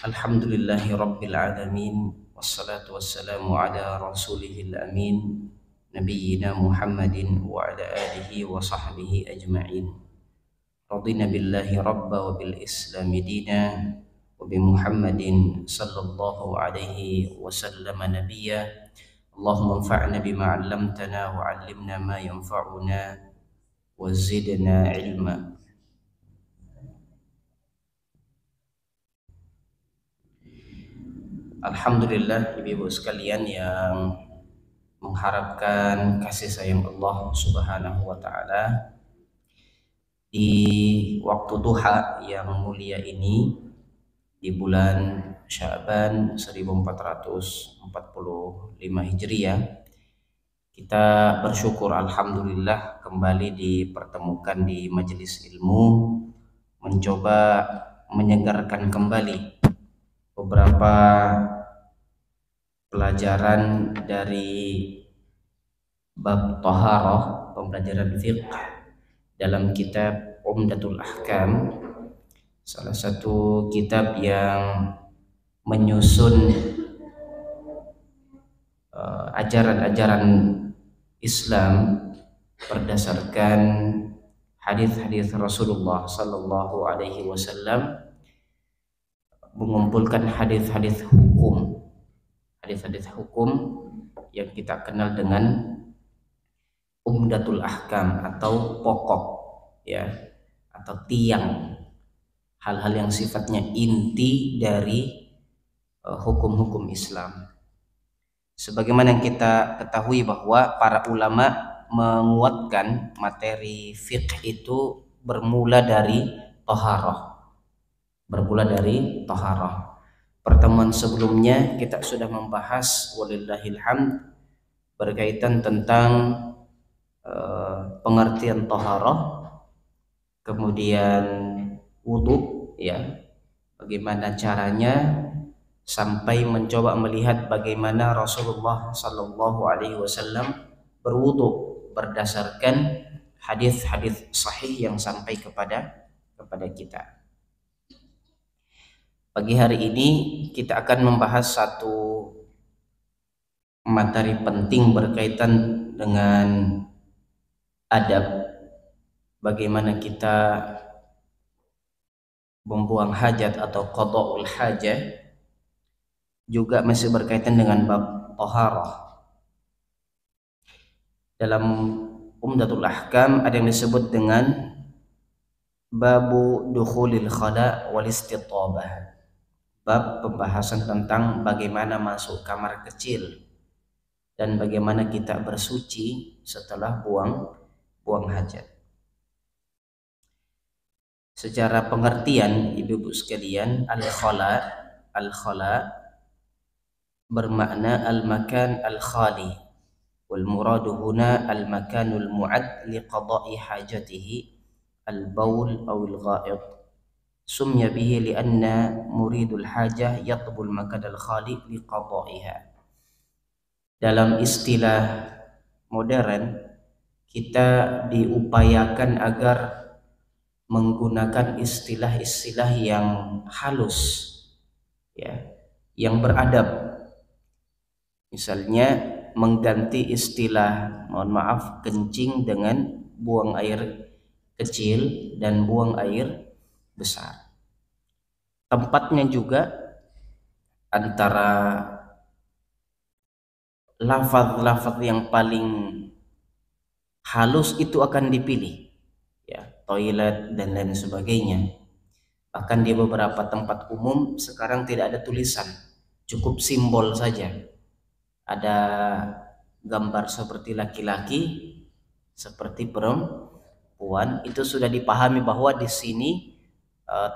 Alhamdulillahi Rabbil Alamin. Wassalatu wassalamu ala rasulihil amin, Nabiyyina Muhammadin wa ala alihi wa sahbihi ajma'in. Radina billahi rabba wa bil islami dina wa bi Muhammadin sallallahu alaihi wasallam nabiyya. Allahumma anfa'na bima 'allamtana wa 'allimna ma yanfa'una wa zidna ilma. Alhamdulillah ibu-ibu sekalian yang mengharapkan kasih sayang Allah Subhanahu wa taala, di waktu duha yang mulia ini di bulan Sya'ban 1445 Hijriah, kita bersyukur alhamdulillah kembali dipertemukan di majelis ilmu, mencoba menyegarkan kembali beberapa pelajaran dari bab Thaharah, pembelajaran fiqh dalam kitab Umdatul Ahkam, salah satu kitab yang menyusun ajaran-ajaran Islam berdasarkan hadis-hadis Rasulullah Sallallahu Alaihi Wasallam, mengumpulkan hadis-hadis hukum, yang kita kenal dengan Umdatul Ahkam atau pokok, ya, atau tiang, hal-hal yang sifatnya inti dari hukum-hukum Islam. Sebagaimana yang kita ketahui bahwa para ulama menguatkan materi fiqh itu bermula dari Thaharah. Pertemuan sebelumnya kita sudah membahas walillahil hamd berkaitan tentang pengertian Thaharah, kemudian wudu, ya, bagaimana caranya, sampai mencoba melihat bagaimana Rasulullah Sallallahu Alaihi Wasallam berwudu berdasarkan hadis-hadis sahih yang sampai kepada kita. Pagi hari ini kita akan membahas satu materi penting berkaitan dengan adab, bagaimana kita membuang hajat atau qada'ul hajah, juga masih berkaitan dengan bab Thaharah. Dalam Umdatul Ahkam ada yang disebut dengan babu dukhulil khala wal istitabah, bab pembahasan tentang bagaimana masuk kamar kecil dan bagaimana kita bersuci setelah buang hajat. Secara pengertian ibu-ibu sekalian, al-khala bermakna al-makan al-khali, wal muradu huna al-makanul mu'ad liqada'i hajatihi al-baul aw al-gha'id. Sumya bihi lianna muridul hajah yatlubul makan al-khali liqada'iha. Dalam istilah modern, kita diupayakan agar menggunakan istilah-istilah yang halus, ya, yang beradab. Misalnya mengganti istilah, mohon maaf, kencing dengan buang air kecil dan buang air besar. Tempatnya juga antara lafaz-lafaz yang paling halus itu akan dipilih, ya, toilet dan lain sebagainya. Bahkan di beberapa tempat umum sekarang tidak ada tulisan, cukup simbol saja. Ada gambar seperti laki-laki, seperti perempuan, itu sudah dipahami bahwa di sini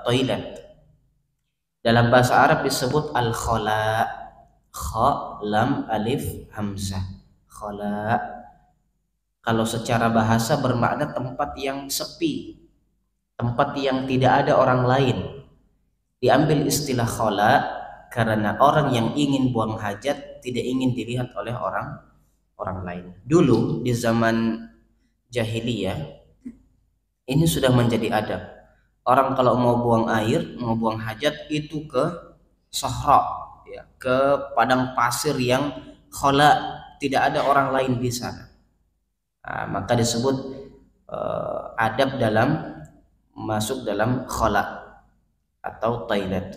toilet. Dalam bahasa Arab disebut al-khala, kha lam alif hamzah, khala. Kalau secara bahasa bermakna tempat yang sepi, tempat yang tidak ada orang lain. Diambil istilah khala karena orang yang ingin buang hajat tidak ingin dilihat oleh orang lain. Dulu di zaman jahiliyah ini sudah menjadi adab. Orang kalau mau buang air, mau buang hajat itu ke sahra, ya, ke padang pasir yang khala, tidak ada orang lain di sana. Nah, maka disebut adab dalam masuk dalam khala atau toilet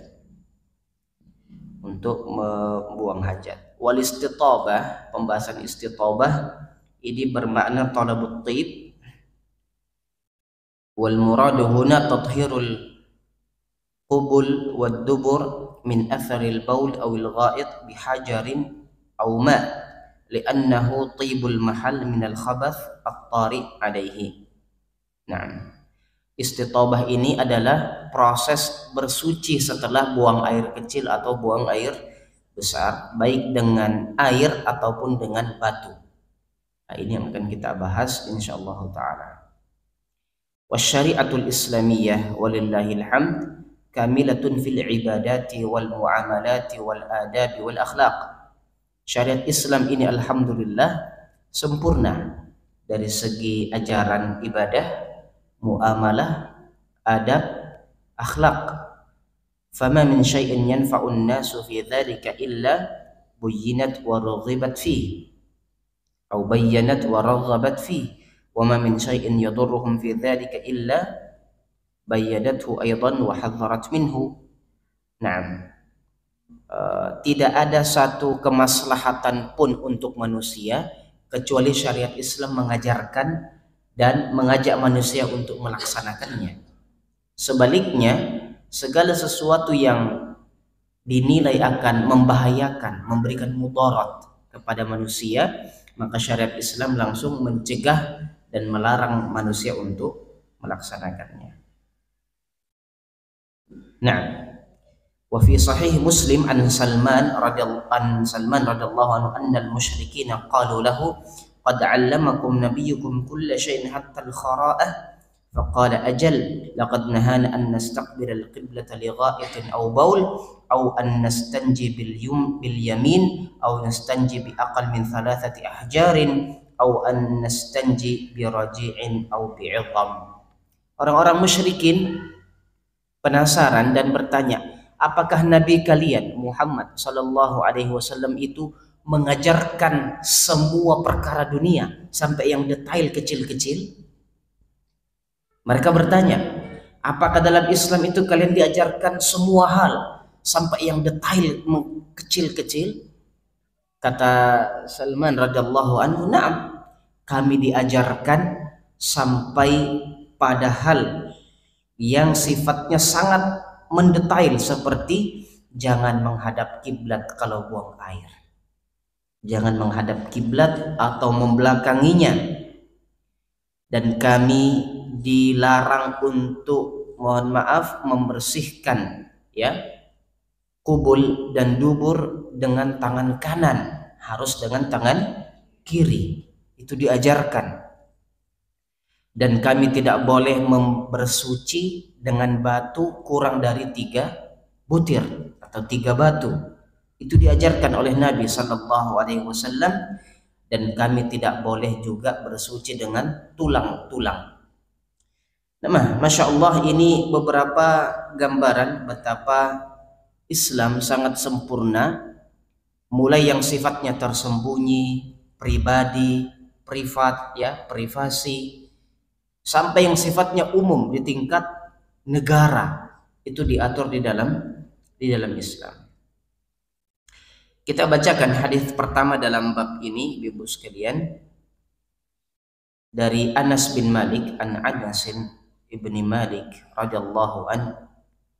untuk membuang hajat. Wal istitabah, pembahasan istitabah ini bermakna talabut tib, wal muradu huna tathhirul qubul wad dubur min atharil baul awil ghaid bihajarin aw ma li'annahu tibul mahal minal khabath at-tari alaihi. Nah, istitabah ini adalah proses bersuci setelah buang air kecil atau buang air besar, baik dengan air ataupun dengan batu. Nah, ini yang akan kita bahas insyaallah taala. Wasyari'atul islamiyah walillahil hamd kamilatun fil ibadati wal muamalati wal adabi wal akhlaq. Syariat Islam ini alhamdulillah sempurna dari segi ajaran ibadah, muamalah, adab, akhlak. Fama min syai'in yanfa'un nasu fi dzalika illa buyyinat wa raghibat fihi atau bayyanat wa raghabat fihi wa ma min syai'in yadurruhum fi dzalika illa bayyadathu aidan wa hadzarat minhu. Naam. Tidak ada satu kemaslahatan pun untuk manusia kecuali syariat Islam mengajarkan dan mengajak manusia untuk melaksanakannya. Sebaliknya, segala sesuatu yang dinilai akan membahayakan, memberikan mudarat kepada manusia, maka syariat Islam langsung mencegah dan melarang manusia untuk melaksanakannya. Nah, wa fi sahih Muslim an Salman radhiyallahu anhu anna al-musyrikin qalu lahu qad 'allamakum nabiyyukum kulla shay'in hatta al-khara'ah فقال أجل لقد نهانا أن نستقبل القبلة لغائط أو بول أو أن نستنجي باليمين أو نستنجي بأقل من 3 أحجار أو أن نستنجي برجيع أو بعظم. Orang-orang musyrikin penasaran dan bertanya, apakah Nabi kalian Muhammad Sallallahu Alaihi Wasallam itu mengajarkan semua perkara dunia sampai yang detail kecil-kecil? Mereka bertanya, apakah dalam Islam itu kalian diajarkan semua hal sampai yang detail kecil-kecil? Kata Salman radhiyallahu anhu, "Na'am, kami diajarkan sampai pada hal yang sifatnya sangat mendetail seperti jangan menghadap kiblat kalau buang air. Jangan menghadap kiblat atau membelakanginya. Dan kami dilarang untuk membersihkan kubul dan dubur dengan tangan kanan, harus dengan tangan kiri. Itu diajarkan. Dan kami tidak boleh bersuci dengan batu kurang dari 3 butir atau 3 batu. Itu diajarkan oleh Nabi Sallallahu Alaihi Wasallam. Dan kami tidak boleh juga bersuci dengan tulang-tulang. Nah, Masya Allah, ini beberapa gambaran betapa Islam sangat sempurna, mulai yang sifatnya tersembunyi, pribadi, privat, privasi, sampai yang sifatnya umum di tingkat negara, itu diatur di dalam Islam. Kita bacakan hadis pertama dalam bab ini, Ibu sekalian, dari Anas bin Malik an Anasin ibni Malik radhiyallahu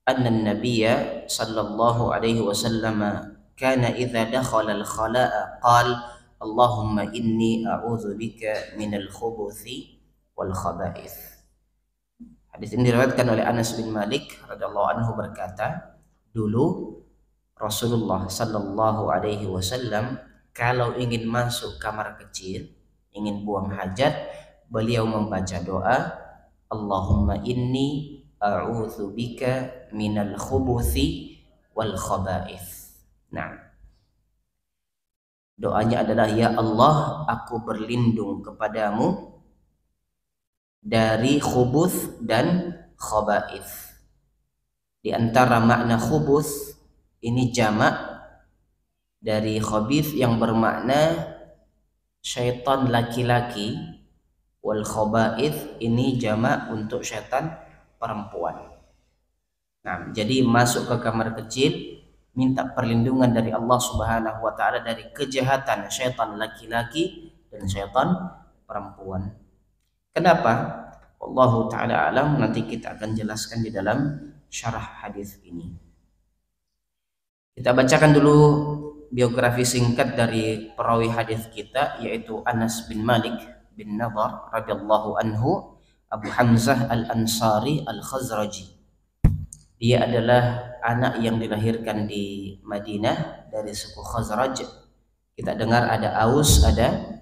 anna Nabiyya sallallahu alaihi wasallam kana idza dakhala al-khala'a qala Allahumma inni a'udzu bika minal khubuthi wal khaba'ith. Hadis ini diriwayatkan oleh Anas bin Malik radhiyallahu anhu berkata, dulu Rasulullah sallallahu alaihi wasallam kalau ingin masuk kamar kecil, ingin buang hajat, beliau membaca doa, Allahumma inni a'udzu bika minal khubuthi wal khaba'ith. Nah, doanya adalah, ya Allah, aku berlindung kepadamu dari khubuth dan khaba'ith. Di antara makna khubuth Ini jamak dari khabith yang bermakna syaitan laki-laki, wal khaba'ith ini jamak untuk syaitan perempuan. Nah, jadi masuk ke kamar kecil, minta perlindungan dari Allah Subhanahu wa taala dari kejahatan syaitan laki-laki dan syaitan perempuan. Kenapa? Wallahu taala alam, nanti kita akan jelaskan di dalam syarah hadis ini. Kita bacakan dulu biografi singkat dari perawi hadis kita, yaitu Anas bin Malik bin Nadhr radhiyallahu anhu, Abu Hamzah Al-Ansari Al-Khazraji. Dia adalah anak yang dilahirkan di Madinah dari suku Khazraj. Kita dengar ada Aus, ada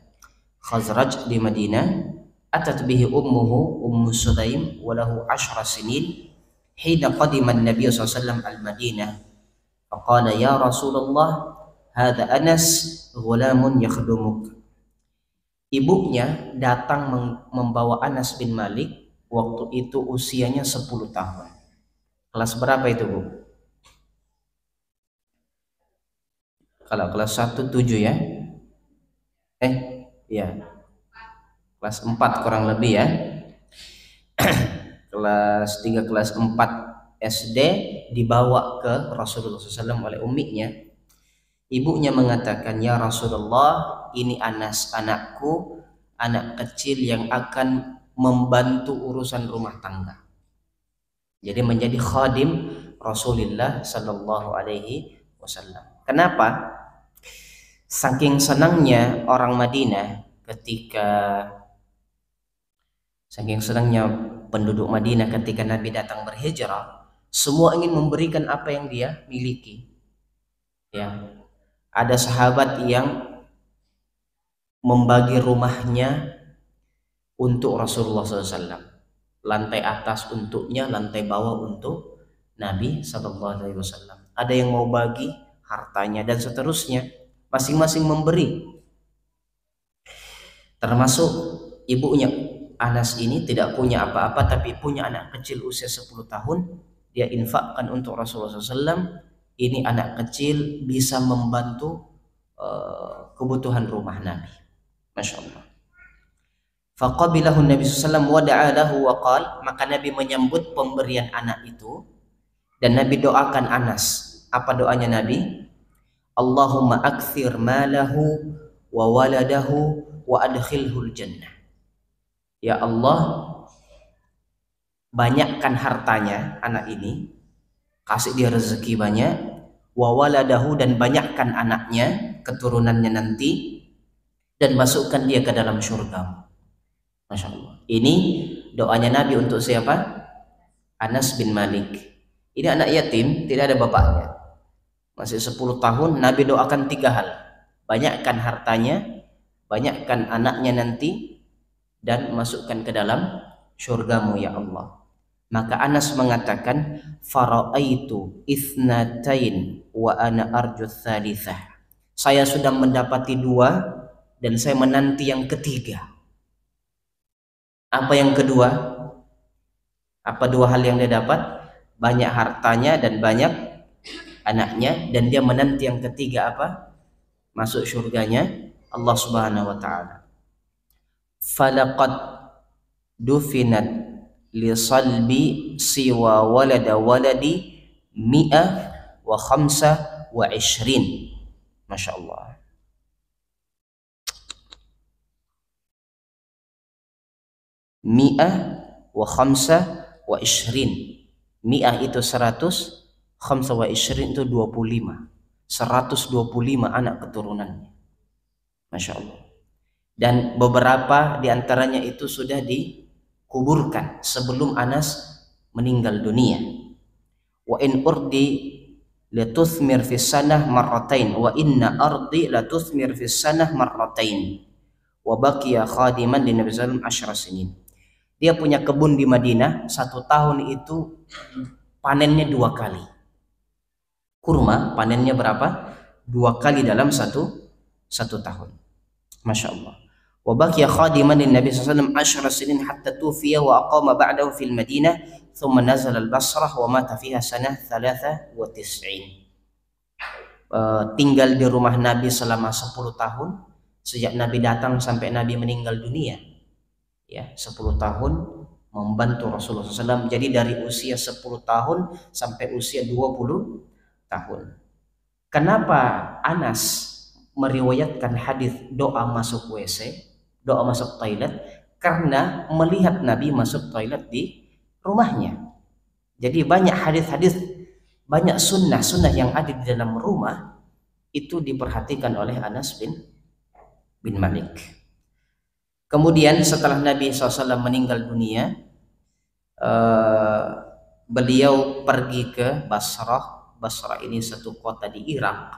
Khazraj di Madinah. Atat bihi ummuhu Ummu Sulaim wa lahu 10 sinin hina qadima an-nabiy sallallahu alaihi wasallam al-Madinah. Faqala ya Rasulullah, hadha Anas ghulamun yakhdumuk. Ibunya datang membawa Anas bin Malik, waktu itu usianya 10 tahun. Kelas berapa itu, Bu? Kalau kelas 1 7 ya? Ya. Kelas 4 kurang lebih ya. Kelas 3 kelas 4 SD dibawa ke Rasulullah SAW oleh umminya. Ibunya mengatakan, ya Rasulullah, ini Anas anakku, anak kecil yang akan membantu urusan rumah tangga. Jadi menjadi khadim Rasulullah sallallahu alaihi wasallam. Kenapa? Saking senangnya orang Madinah saking senangnya penduduk Madinah ketika Nabi datang berhijrah, semua ingin memberikan apa yang dia miliki. Ya. Ada sahabat yang membagi rumahnya untuk Rasulullah SAW. Lantai atas untuknya, lantai bawah untuk Nabi SAW. Ada yang mau bagi hartanya dan seterusnya. Masing-masing memberi. Termasuk ibunya Anas ini tidak punya apa-apa, tapi punya anak kecil usia 10 tahun. Dia infakkan untuk Rasulullah SAW. Ini anak kecil bisa membantu kebutuhan rumah Nabi. Masya Allah. Faqabilahu Nabi SAW wa da'alahu wa qal, maka Nabi menyambut pemberian anak itu dan Nabi doakan Anas. Apa doanya Nabi? Allahumma akthir malahu wa waladahu wa adkhilhul jannah. Ya Allah, banyakkan hartanya anak ini, kasih dia rezeki banyak, wa waladahu, dan banyakkan anaknya, keturunannya nanti, dan masukkan dia ke dalam surga. Masya Allah. Ini doanya Nabi untuk siapa? Anas bin Malik. Ini anak yatim, tidak ada bapaknya, masih 10 tahun. Nabi doakan 3 hal: banyakkan hartanya, banyakkan anaknya nanti, dan masukkan ke dalam surgamu ya Allah. Maka Anas mengatakan, fara'aitu ithnatain wa ana arju tsalitsah. Saya sudah mendapati 2 dan saya menanti yang ketiga. Apa yang kedua? Apa 2 hal yang dia dapat? Banyak hartanya dan banyak anaknya, dan dia menanti yang ketiga apa? Masuk surganya Allah Subhanahu wa taala. Falaqad dufinat li salbi siwa walada waladi 125. Masya Allah. Mi'ah wa khamsa wa ishrin. Mi'ah itu 100, khamsa wa ishrin itu 25. 125 anak keturunannya. Masya Allah. Dan beberapa diantaranya itu sudah dikuburkan sebelum Anas meninggal dunia. Wa in urdi latuthmir fis sanah marratain wa inna ardi latuthmir fis sanah marratain wa baqiya khadiman li Nabi sallallahu alaihi wasallam 10 sinin. Dia punya kebun di Madinah, 1 tahun itu panennya 2 kali. Kurma panennya berapa? 2 kali dalam satu tahun. Masya Allah. Wa baqiya khadiman lin Nabi sallallahu alaihi wasallam 10 sinin hatta tufiya wa aqama ba'dahu fil Madinah thumma nazala al-Basrah wa mata fiha sanah 93. tinggal di rumah Nabi selama 10 tahun, sejak Nabi datang sampai Nabi meninggal dunia, ya 10 tahun membantu Rasulullah SAW. Jadi dari usia 10 tahun sampai usia 20 tahun. Kenapa Anas meriwayatkan hadis doa masuk WC, doa masuk toilet? Karena melihat Nabi masuk toilet di rumahnya. Jadi banyak hadis-hadis, banyak sunnah-sunnah yang ada di dalam rumah itu diperhatikan oleh Anas bin Malik. Kemudian setelah Nabi SAW meninggal dunia, beliau pergi ke Basrah. Basrah ini satu kota di Irak,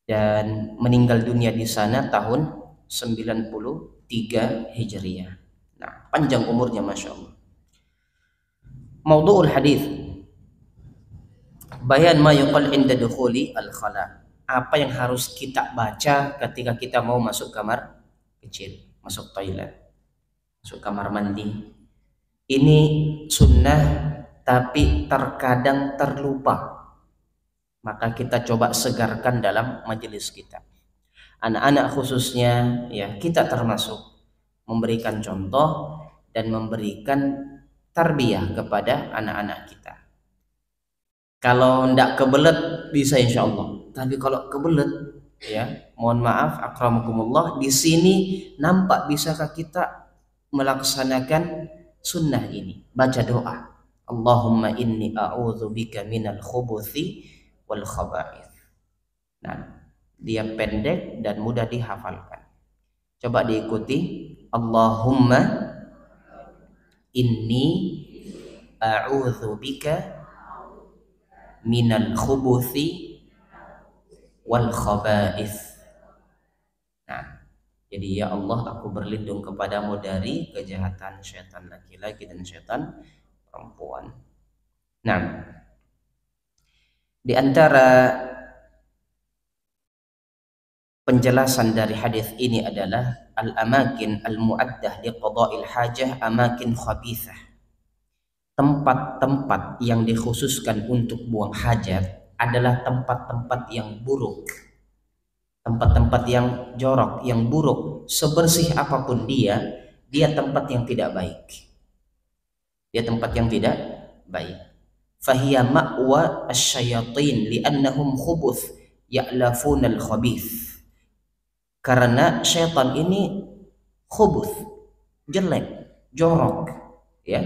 dan meninggal dunia di sana tahun 93 Hijriah. Nah, panjang umurnya, Masya Allah. Maudu'ul hadis, bayan ma yuqal inda dukhuli al-khala. Apa yang harus kita baca ketika kita mau masuk kamar kecil, masuk toilet, masuk kamar mandi. Ini sunnah tapi terkadang terlupa. Maka kita coba segarkan dalam majelis kita. Anak-anak khususnya, ya, kita termasuk memberikan contoh dan memberikan tarbiyah kepada anak-anak kita. Kalau ndak kebelet bisa insya Allah, tapi kalau kebelet, ya mohon maaf, akramakumullah, di sini nampak bisakah kita melaksanakan sunnah ini, baca doa Allahumma inni a'udzubika minal khubuthi wal khaba'ith. Nah, dia pendek dan mudah dihafalkan. Coba diikuti, Allahumma inni a'udzubika minal khubuthi wal khaba'ith. Nah, jadi ya Allah, aku berlindung kepadamu dari kejahatan syaitan laki-laki dan syaitan perempuan. Nah, di antara penjelasan dari hadis ini adalah al-amakin al-mu'addah liqada'il hajah amakin khabithah. Tempat-tempat yang dikhususkan untuk buang hajat adalah tempat-tempat yang buruk, tempat-tempat yang jorok, yang buruk. Sebersih apapun dia tempat yang tidak baik, dia tempat yang tidak baik. Fahiya ma'wa asyayatin li'annahum khubuth ya'lafuna al-khabith. Karena syaitan ini khubuth, jelek, jorok, ya,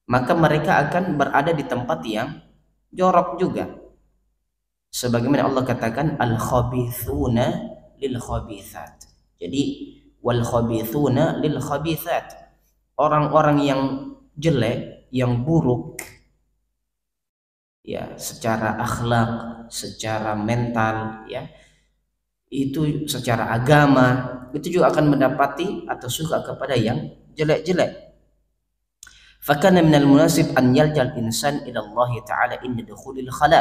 maka mereka akan berada di tempat yang jorok juga. Sebagaimana Allah katakan al-khabithuna lil khabithat. Jadi wal khabithuna lil khabithat. Orang-orang yang jelek, yang buruk, ya, secara akhlak, secara mental, ya, itu secara agama, itu juga akan mendapati atau suka kepada yang jelek-jelek. Fakana minal munasib an yaljal insan ila Allah Ta'ala inda dukhulil khala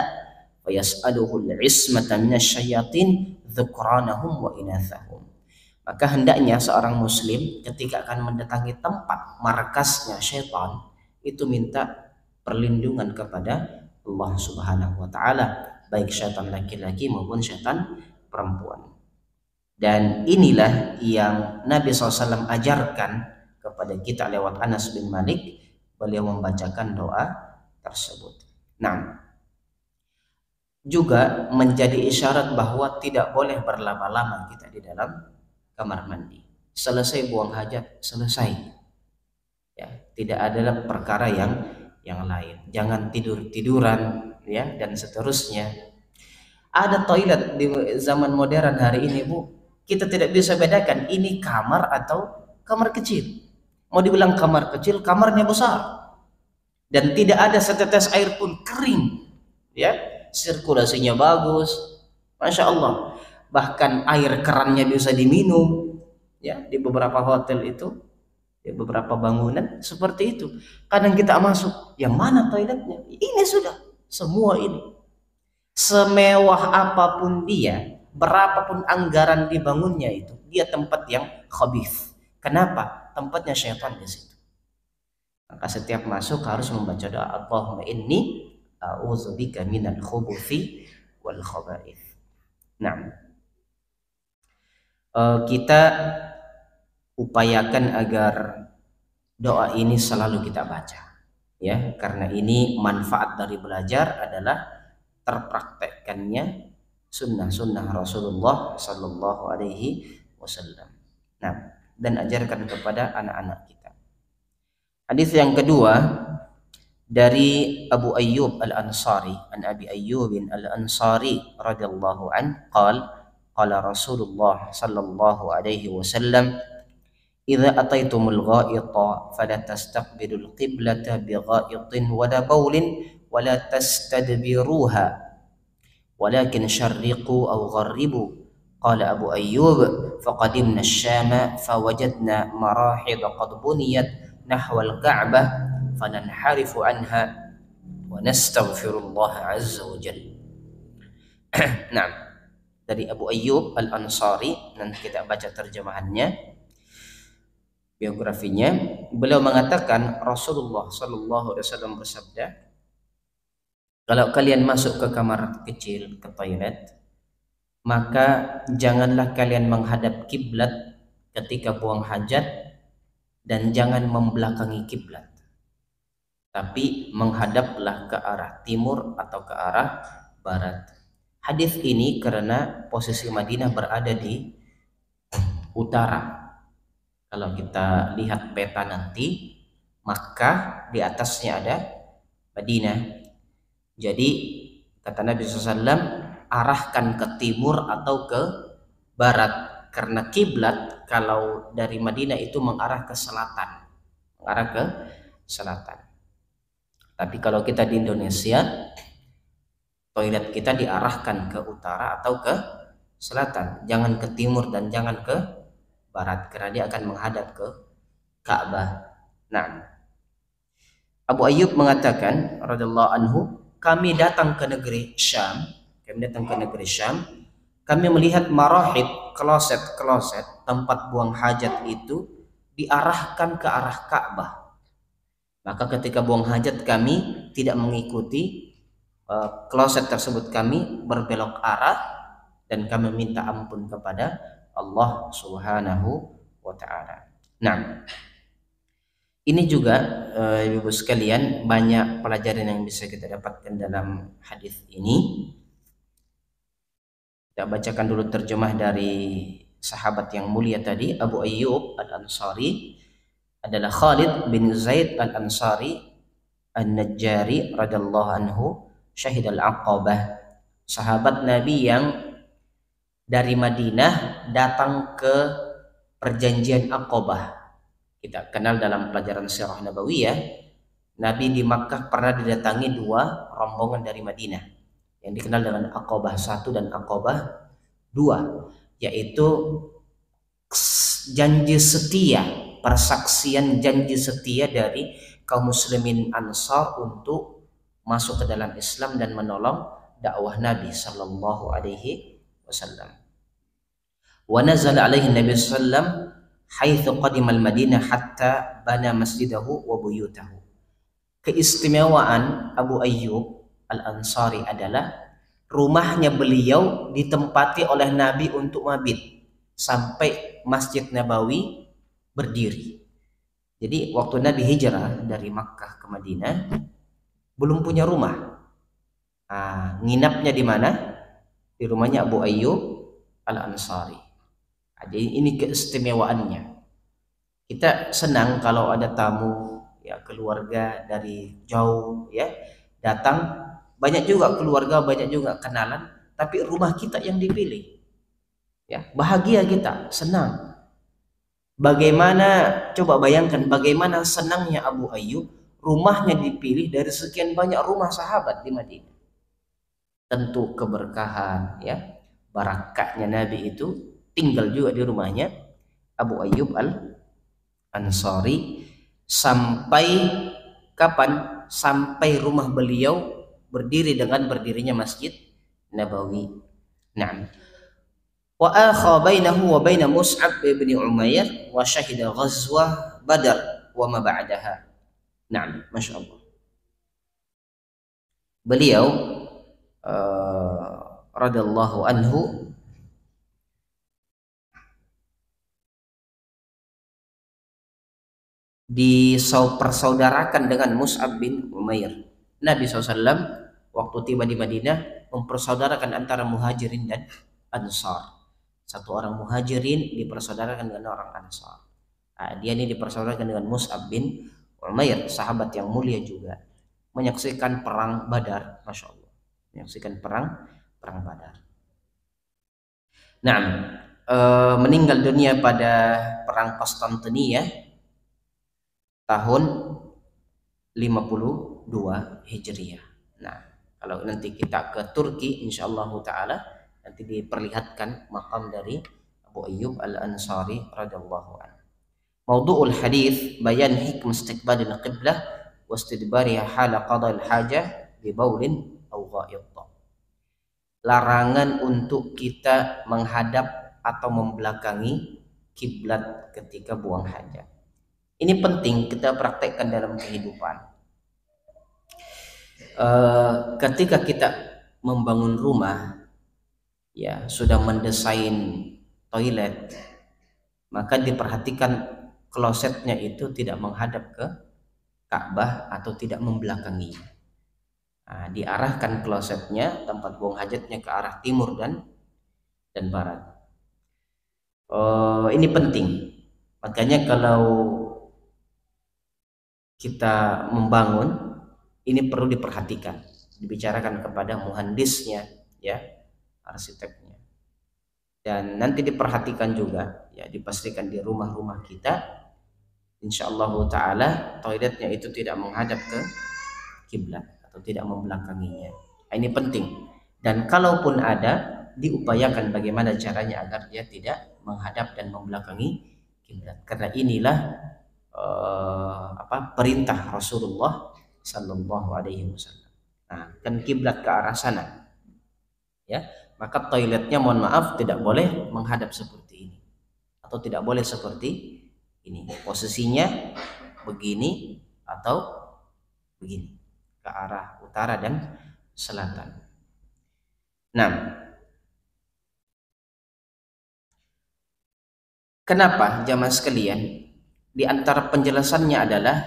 wa yas'aluhu al-ismata minasyayatin dzukranahum wa inathahum. Maka hendaknya seorang muslim ketika akan mendatangi tempat markasnya syaitan itu minta perlindungan kepada Allah Subhanahu wa taala, baik syaitan laki-laki maupun syaitan perempuan. Dan inilah yang Nabi SAW ajarkan kepada kita lewat Anas bin Malik. Beliau membacakan doa tersebut. Nah, juga menjadi isyarat bahwa tidak boleh berlama-lama kita di dalam kamar mandi. Selesai buang hajat, selesai, ya, tidak ada perkara yang lain. Jangan tidur-tiduran, ya, dan seterusnya. Ada toilet di zaman modern hari ini, Bu, kita tidak bisa bedakan ini kamar atau kamar kecil. Mau dibilang kamar kecil, kamarnya besar, dan tidak ada setetes air pun kering, ya, sirkulasinya bagus, Masya Allah. Bahkan air kerannya bisa diminum, ya, di beberapa hotel itu, di beberapa bangunan seperti itu. Kadang kita masuk, yang mana toiletnya? Ini sudah, semua ini. Semewah apapun dia, berapapun anggaran dibangunnya itu, dia tempat yang khabith. Kenapa? Tempatnya syaitan di situ. Maka setiap masuk harus membaca doa Allahumma inni a'udzubika minal khubuthi wal khaba'ith. Nah, kita upayakan agar doa ini selalu kita baca, ya, karena ini manfaat dari belajar adalah terpraktekkannya sunnah-sunnah Rasulullah Sallallahu Alaihi Wasallam. Nah, dan ajarkan kepada anak-anak kita. Hadis yang kedua dari Abu Ayyub Al-Ansari, an Abi Ayyub Al-Ansari radhiyallahu an, qala Rasulullah sallallahu alaihi wasallam, idza ataitumul ghaita fala tastaqbilul qiblata bighaitin wala baulin wala tastadbiruha walakin syarriqu aw gharribu. Qala Abu Ayyub faqadimna asy-Syama fawajadna marahid qad buniyat nahwal Ka'bah fananharifu anha wa nastaghfirullah azza wa jalla. Nah, dari Abu Ayyub Al-Ansari, nanti kita baca terjemahannya, biografinya. Beliau mengatakan Rasulullah sallallahu alaihi wasallam bersabda, kalau kalian masuk ke kamar kecil, ke toilet, maka janganlah kalian menghadap kiblat ketika buang hajat dan jangan membelakangi kiblat, tapi menghadaplah ke arah timur atau ke arah barat. Hadis ini karena posisi Madinah berada di utara. Kalau kita lihat peta nanti, Makkah di atasnya ada Madinah. Jadi kata Nabi SAW, arahkan ke timur atau ke barat, karena kiblat kalau dari Madinah itu mengarah ke selatan, mengarah ke selatan. Tapi kalau kita di Indonesia, toilet kita diarahkan ke utara atau ke selatan, jangan ke timur dan jangan ke barat, karena dia akan menghadap ke Ka'bah. Nah, Abu Ayyub mengatakan radhiyallahu anhu, kami datang ke negeri Syam, kami melihat marahid, kloset tempat buang hajat itu diarahkan ke arah Ka'bah. Maka ketika buang hajat kami tidak mengikuti kloset tersebut, kami berbelok arah dan kami minta ampun kepada Allah Subhanahu wa ta'ala. Nah, ini juga Ibu sekalian, banyak pelajaran yang bisa kita dapatkan dalam hadis ini. Kita bacakan dulu terjemah dari sahabat yang mulia tadi. Abu Ayyub Al-Ansari adalah Khalid bin Zaid Al-Ansari An-Najjari radhiyallahu anhu, syahid al-Aqabah, sahabat Nabi yang dari Madinah datang ke perjanjian Aqabah. Kita kenal dalam pelajaran sirah Nabawiyah, Nabi di Makkah pernah didatangi dua rombongan dari Madinah yang dikenal dengan Aqabah 1 dan Aqabah 2, yaitu janji setia, persaksian janji setia dari kaum muslimin Ansar untuk masuk ke dalam Islam dan menolong dakwah Nabi sallallahu alaihi wasallam. Wa nazala alaihi Nabi sallam haitsu qadima al-Madinah hatta bana masjidahu wa buyutahu. Keistimewaan Abu Ayyub Al-Ansari adalah rumahnya beliau ditempati oleh Nabi untuk mabit sampai Masjid Nabawi berdiri. Jadi waktu Nabi hijrah dari Makkah ke Madinah belum punya rumah. Nginapnya di mana? Di rumahnya Abu Ayyub Al-Ansari. Jadi ini keistimewaannya. Kita senang kalau ada tamu, ya, keluarga dari jauh, ya, datang. Banyak juga keluarga, banyak juga kenalan, tapi rumah kita yang dipilih. Ya, bahagia kita, senang. Bagaimana, coba bayangkan bagaimana senangnya Abu Ayyub, rumahnya dipilih dari sekian banyak rumah sahabat di Madinah. Tentu keberkahan, ya, barakahnya Nabi itu tinggal juga di rumahnya Abu Ayyub Al-Ansari. Sampai kapan? Sampai rumah beliau berdiri dengan berdirinya Masjid Nabawi. Naam. Wa akha bainahu wa baina Mus'ab bin Umair wa syahida ghazwah Badar wa ma ba'daha. Naam, masyaallah. Beliau radhiyallahu anhu dipersaudarakan dengan Mus'ab bin Umair. Nabi SAW waktu tiba di Madinah mempersaudarakan antara muhajirin dan ansar. Satu orang muhajirin dipersaudarakan dengan orang ansar. Nah, dia ini dipersaudarakan dengan Mus'ab bin Umair, sahabat yang mulia juga, menyaksikan perang Badar, masya Allah, menyaksikan perang Badar. Nah, meninggal dunia pada perang Konstantinia tahun 52 Hijriah. Nah, kalau nanti kita ke Turki, insyaallah taala nanti diperlihatkan makam dari Abu Ayyub Al-Ansari radhiyallahu anhu. Mawdu'ul hadis bayan hikmah istiqbalil qiblah wa istidbariha hala qada'il hajah bi baulin aw ghaid. Larangan untuk kita menghadap atau membelakangi kiblat ketika buang hajat. Ini penting kita praktekkan dalam kehidupan. Ketika kita membangun rumah, ya sudah mendesain toilet, maka diperhatikan klosetnya itu tidak menghadap ke Ka'bah atau tidak membelakangi. Nah, diarahkan klosetnya, tempat buang hajatnya ke arah timur dan barat. Ini penting. Makanya kalau kita membangun, ini perlu diperhatikan, dibicarakan kepada muhandisnya, ya, arsiteknya, dan nanti diperhatikan juga, ya, dipastikan di rumah-rumah kita, insyaallah taala toiletnya itu tidak menghadap ke kiblat atau tidak membelakanginya. Ini penting. Dan kalaupun ada, diupayakan bagaimana caranya agar dia tidak menghadap dan membelakangi kiblat. Karena inilah perintah Rasulullah Sallallahu Alaihi Wasallam. Nah, kan kiblat ke arah sana, ya, maka toiletnya mohon maaf tidak boleh menghadap seperti ini atau tidak boleh seperti ini. Posisinya begini atau begini, ke arah utara dan selatan. Nah, kenapa jamaah sekalian? Di antara penjelasannya adalah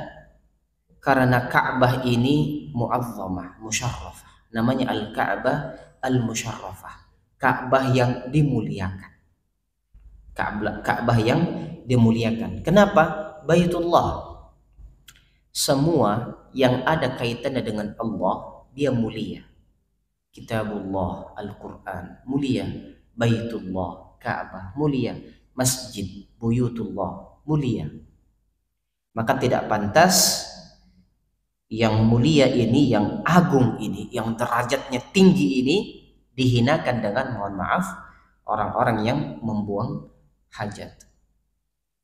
karena Ka'bah ini mu'azzamah, musyarrafah. Namanya Al-Ka'bah Al-Musyarrafah. Ka'bah yang dimuliakan. Ka'bah yang dimuliakan. Kenapa? Baitullah. Semua yang ada kaitannya dengan Allah, dia mulia. Kitabullah, Al-Quran, mulia. Baitullah, Ka'bah, mulia. Masjid, buyutullah, mulia. Maka tidak pantas yang mulia ini, yang agung ini, yang derajatnya tinggi ini dihinakan dengan, mohon maaf, orang-orang yang membuang hajat.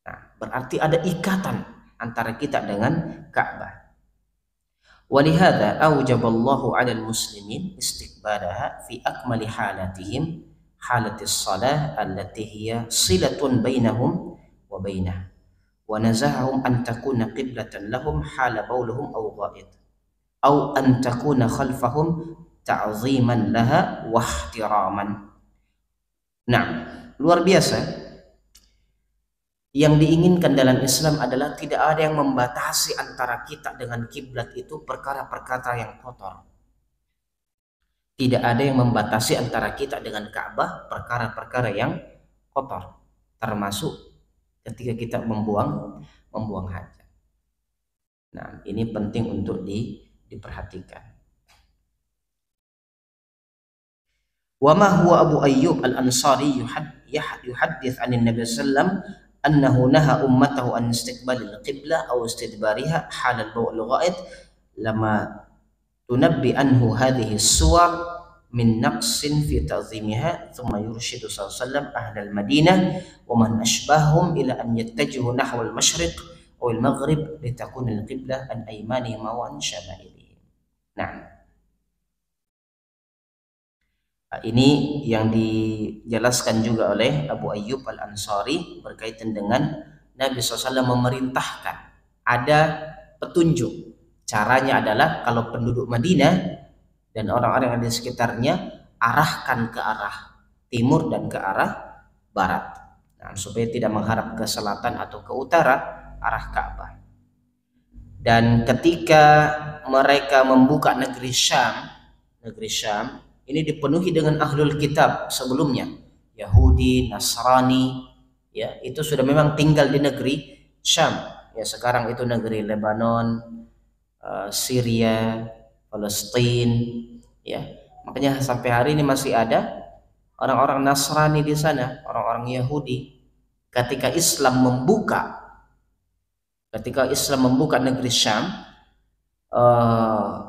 Nah, berarti ada ikatan antara kita dengan Ka'bah. Walihada aujaballahu 'alal muslimin istiqbalaha fi akmali halatihim, halatis salah allati hiya silatun bainahum wa bainah. Wa nazahahum an takuna qiblatan lahum hala bauluhum aw ghaid aw an takuna khalfahum ta'ziman laha wa ihtiraman. Nah, luar biasa. Yang diinginkan dalam Islam adalah tidak ada yang membatasi antara kita dengan kiblat itu perkara-perkara yang kotor. Tidak ada yang membatasi antara kita dengan Ka'bah perkara-perkara yang kotor, termasuk ketika kita membuang hajat. Nah, ini penting untuk diperhatikan. Wa ma huwa Abu Ayyub Al-Ansari yuhaddits 'an Nabi sallam annahu naha ummatahu an istiqbalil qiblah aw istidbariha halal bawl ghaid lama tunabbi anhu hadhihi suwar min naqsin fi ta'zimiha thumma yurshidu sallallahu alaihi wasallam ahlal Madinah wa man ashbahum ila an yattajihu nahwa al-masyriq aw al-maghrib litakuna al-qiblah an aymanihim wa an shama'ilihim. Nah, ini yang dijelaskan juga oleh Abu Ayyub Al-Ansari berkaitan dengan Nabi SAW memerintahkan, ada petunjuk. Caranya adalah kalau penduduk Madinah dan orang-orang yang di sekitarnya arahkan ke arah timur dan ke arah barat. Nah, supaya tidak menghadap ke selatan atau ke utara, arah Ka'bah. Dan ketika mereka membuka negeri Syam ini dipenuhi dengan ahlul kitab sebelumnya, Yahudi, Nasrani, ya, itu sudah memang tinggal di negeri Syam. Ya, sekarang itu negeri Lebanon, Syria, Palestina, ya. Makanya sampai hari ini masih ada orang-orang Nasrani di sana, orang-orang Yahudi. Ketika Islam membuka negeri Syam,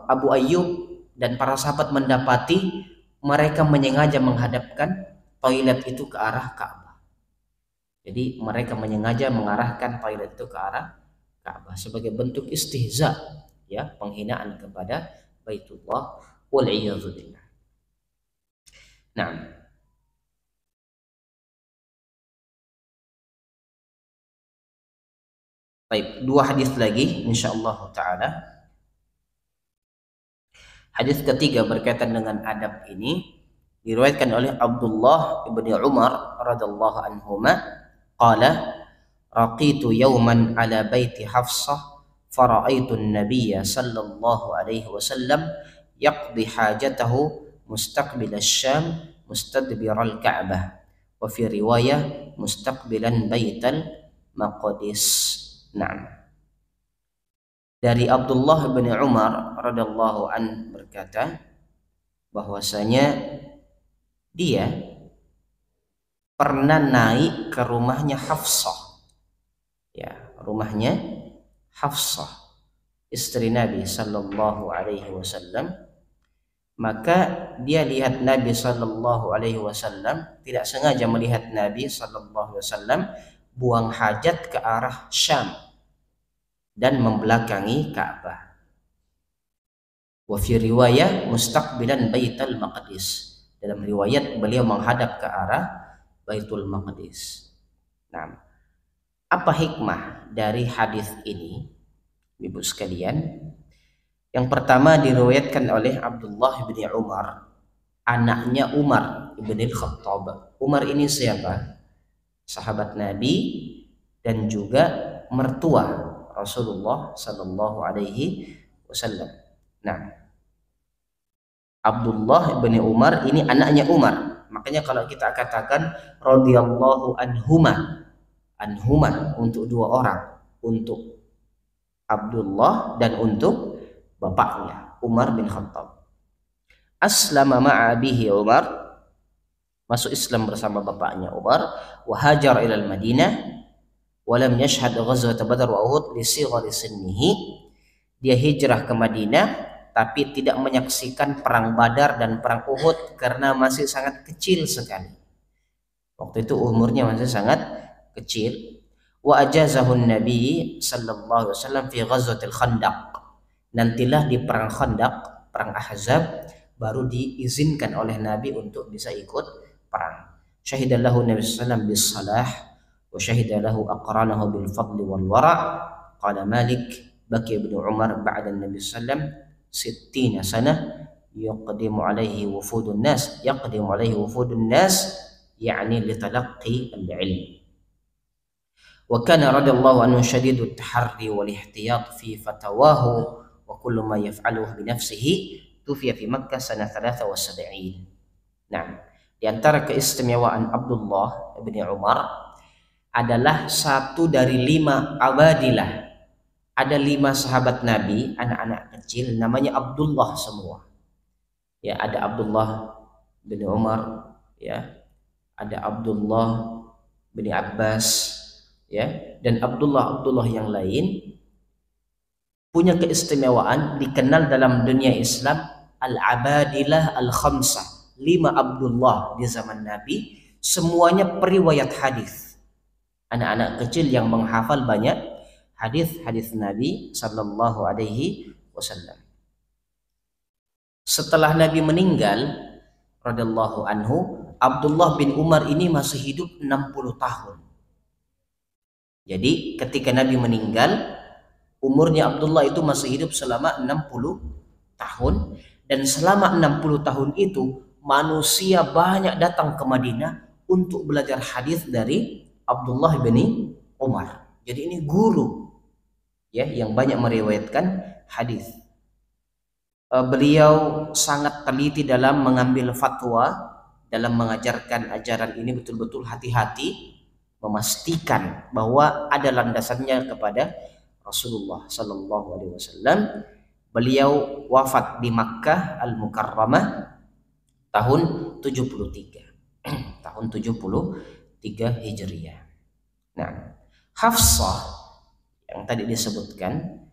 Abu Ayyub dan para sahabat mendapati mereka menyengaja menghadapkan toilet itu ke arah Ka'bah. Jadi mereka menyengaja mengarahkan toilet itu ke arah Ka'bah sebagai bentuk istihza, ya, penghinaan kepada Baitullah wal iyadzu billah. Nah, baik, dua hadis lagi insyaallah taala. Hadis ketiga berkaitan dengan adab ini diriwayatkan oleh Abdullah ibni Umar radhiyallahu anhuma qala raqitu yawman ala baiti Hafsah fara'aitu an-nabiyya sallallahu alaihi wasallam yaqdi hajatahu mustaqbil asy-Syam mustadbir al-Ka'bah wa fi riwayah mustaqbilan Baital Maqdis. Naam. Dari Abdullah bin Umar radhiyallahu an berkata bahwasanya dia pernah naik ke rumahnya Hafsah. Ya, rumahnya Hafsah, istri Nabi sallallahu alaihi wasallam. Maka dia lihat Nabi sallallahu alaihi wasallam, tidak sengaja melihat Nabi sallallahu alaihi wasallam buang hajat ke arah Syam dan membelakangi Ka'bah. Wa fi riwayah mustaqbilan Baitul Maqdis. Dalam riwayat beliau menghadap ke arah Baitul Maqdis. Nah, apa hikmah dari hadis ini, Ibu sekalian? Yang pertama diriwayatkan oleh Abdullah bin Umar, anaknya Umar bin Al-Khattab. Umar ini siapa? Sahabat Nabi dan juga mertua Rasulullah sallallahu alaihi wasallam. Nah, Abdullah bin Umar ini anaknya Umar. Makanya kalau kita katakan radhiyallahu anhuma untuk dua orang, untuk Abdullah dan untuk bapaknya Umar bin Khattab. Aslama ma'a abihi Umar, masuk Islam bersama bapaknya Umar, wa hajar ila al-Madinah walam yashhad ghazwat Badar wa Uhud li sighari sinnihi. Dia hijrah ke Madinah tapi tidak menyaksikan perang Badar dan perang Uhud karena masih sangat kecil sekali. Waktu itu umurnya masih sangat kecil. Wa ajazahu Nabi sallallahu alaihi wasallam fi ghazwatil Khandaq. Nantilah di perang Khandaq, perang Ahzab, baru diizinkan oleh Nabi untuk bisa ikut perang. Syahidallahu Nabi sallallahu alaihi wasallam bis salah wa syahida lahu aqranahu bil fadli wal wara'. Qala Malik baki ibnu Umar ba'da Nabi sallam 60 sanah yaqdimu alaihi wufudun nas yani litalaqqi al-ilm. Wa kana radhiyallahu anhu syadidut taharri wal ihtiyat fi fatawahu wa kullu ma yaf'aluhu bi nafsihi tufiya fi Makkah sanah 73. Nah, di antara keistimewaan Abdullah bin Umar adalah satu dari 5 abadilah. Ada 5 sahabat Nabi, anak-anak kecil, namanya Abdullah semua. Ya, ada Abdullah bin Umar, ya, ada Abdullah bin Abbas, ya, dan Abdullah yang lain punya keistimewaan, dikenal dalam dunia Islam al-abadilah al-khamsah. 5 Abdullah di zaman Nabi, semuanya periwayat hadis. Anak-anak kecil yang menghafal banyak hadis-hadis Nabi sallallahu alaihi wasallam. Setelah Nabi meninggal radhiyallahu anhu, Abdullah bin Umar ini masih hidup 60 tahun. Jadi ketika Nabi meninggal, umurnya Abdullah itu masih hidup selama 60 tahun, dan selama 60 tahun itu manusia banyak datang ke Madinah untuk belajar hadis dari Abdullah bin Umar. Jadi ini guru ya yang banyak meriwayatkan hadis. Beliau sangat teliti dalam mengambil fatwa, dalam mengajarkan ajaran ini betul-betul hati-hati, memastikan bahwa ada landasannya kepada Rasulullah Sallallahu Alaihi Wasallam. Beliau wafat di Makkah Al-Mukarramah tahun 73 tahun 73 Hijriah. Nah, Hafsah yang tadi disebutkan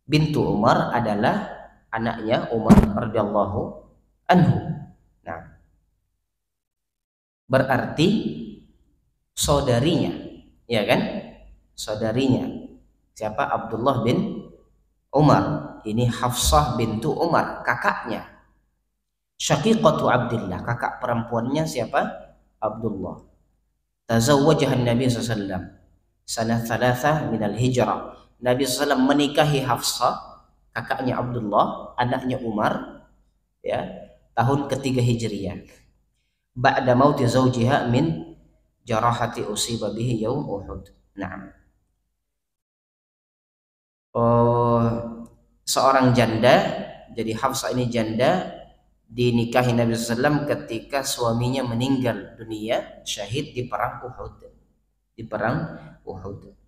bintu Umar adalah anaknya Umar radhiyallahu anhu. Nah, berarti saudarinya, ya kan? Saudarinya. Siapa? Abdullah bin Umar. Ini Hafsah bintu Umar, kakaknya. Syaqiqatu Abdullah, kakak perempuannya siapa? Abdullah. Tazawwajaha Nabi sallallahu alaihi wasallam sanah thalathah minal hijrah. Nabi SAW menikahi Hafsah, kakaknya Abdullah, anaknya Umar, ya, tahun ketiga Hijriyah. Ba'da mauti zawjiha min jarahati usiba bihi yaum Uhud. Nah, seorang janda, jadi Hafsah ini janda, dinikahi Nabi SAW ketika suaminya meninggal dunia syahid di perang Uhud. Di perang Uhud.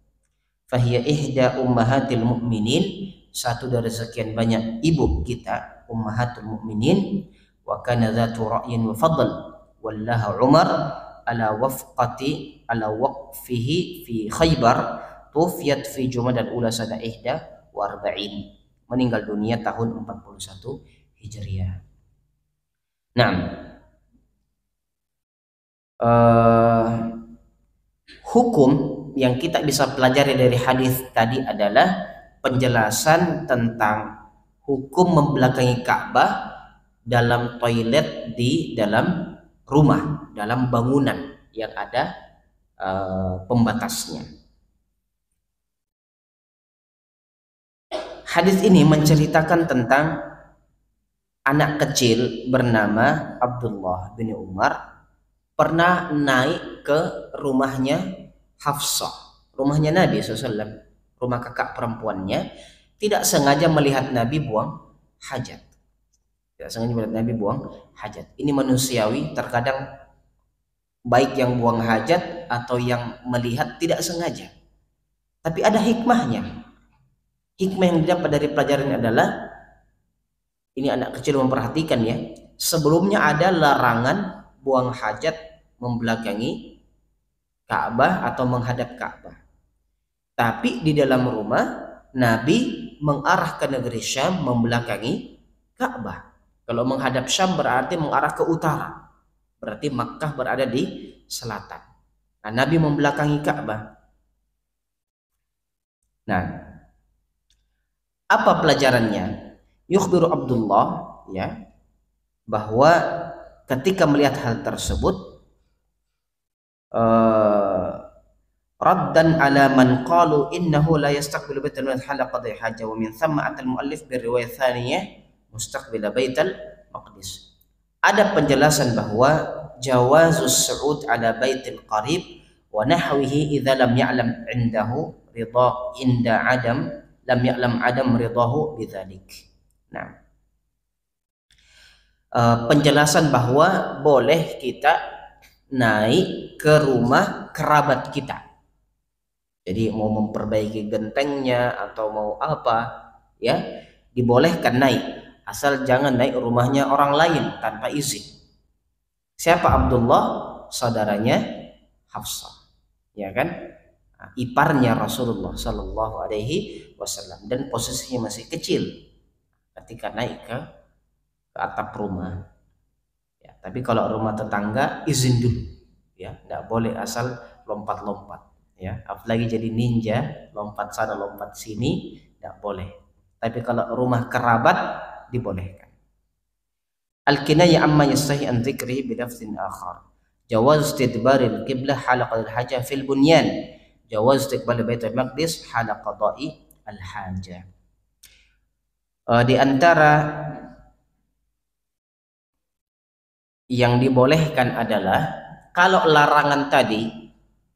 Fahiya ihda ummahatil mu'minin, satu dari sekian banyak ibu kita, ummahatul mu'minin. Wa kana dzatu ra'yin wa fadl wallaha Umar ala waqfihi fi Khaybar, tufiyat fi Jumadal ula sana ihda wa arba'in, meninggal dunia tahun 41 Hijriah. Nah, hukum yang kita bisa pelajari dari hadis tadi adalah penjelasan tentang hukum membelakangi Ka'bah dalam toilet di dalam rumah, dalam bangunan yang ada pembatasnya. Hadis ini menceritakan tentang anak kecil bernama Abdullah bin Umar pernah naik ke rumahnya Hafsah, rumahnya Nabi SAW, rumah kakak perempuannya, tidak sengaja melihat Nabi buang hajat. Tidak sengaja melihat Nabi buang hajat. Ini manusiawi, terkadang baik yang buang hajat atau yang melihat tidak sengaja. Tapi ada hikmahnya. Hikmah yang didapat dari pelajaran adalah, ini anak kecil memperhatikan ya, sebelumnya ada larangan buang hajat membelakangi Ka'bah atau menghadap Ka'bah. Tapi di dalam rumah Nabi mengarah ke negeri Syam membelakangi Ka'bah. Kalau menghadap Syam berarti mengarah ke utara. Berarti Makkah berada di selatan. Nah, Nabi membelakangi Ka'bah. Nah, apa pelajarannya? Yukhbiru Abdullah ya, bahwa ketika melihat hal tersebut, raddan ala man qalu innahu la yastaqbilu baital maqdis hala qadai hajah, wa min thamma atal muallif bi riwayat thaniyah mustaqbil baital maqdis. Ada penjelasan bahwa jawazus su'ud ala baitil qarib wa nahwihi idza lam ya'lam indahu ridha inda adam lam ya'lam adam ridahu bidzalik. Nah, penjelasan bahwa boleh kita naik ke rumah kerabat kita. Jadi mau memperbaiki gentengnya atau mau apa, ya, dibolehkan naik, asal jangan naik rumahnya orang lain tanpa izin. Siapa Abdullah? Saudaranya Hafsah, ya kan? Nah, iparnya Rasulullah Sallallahu Alaihi Wasallam, dan posisinya masih kecil ketika naik ke atap rumah. Ya, tapi kalau rumah tetangga izin dulu, ya, tidak boleh asal lompat-lompat, ya, apalagi jadi ninja, lompat sana lompat sini, tidak boleh. Tapi kalau rumah kerabat dibolehkan. Al-kinayah amma yastahi an dzikrihi bi lafzin akhar. Jawaz istidbaril qiblah hala qada'il hajah fil bunyan. Jawaz istiqbal Baitul Maqdis hala qada'i al-hajah. Di antara Yang dibolehkan adalah kalau larangan tadi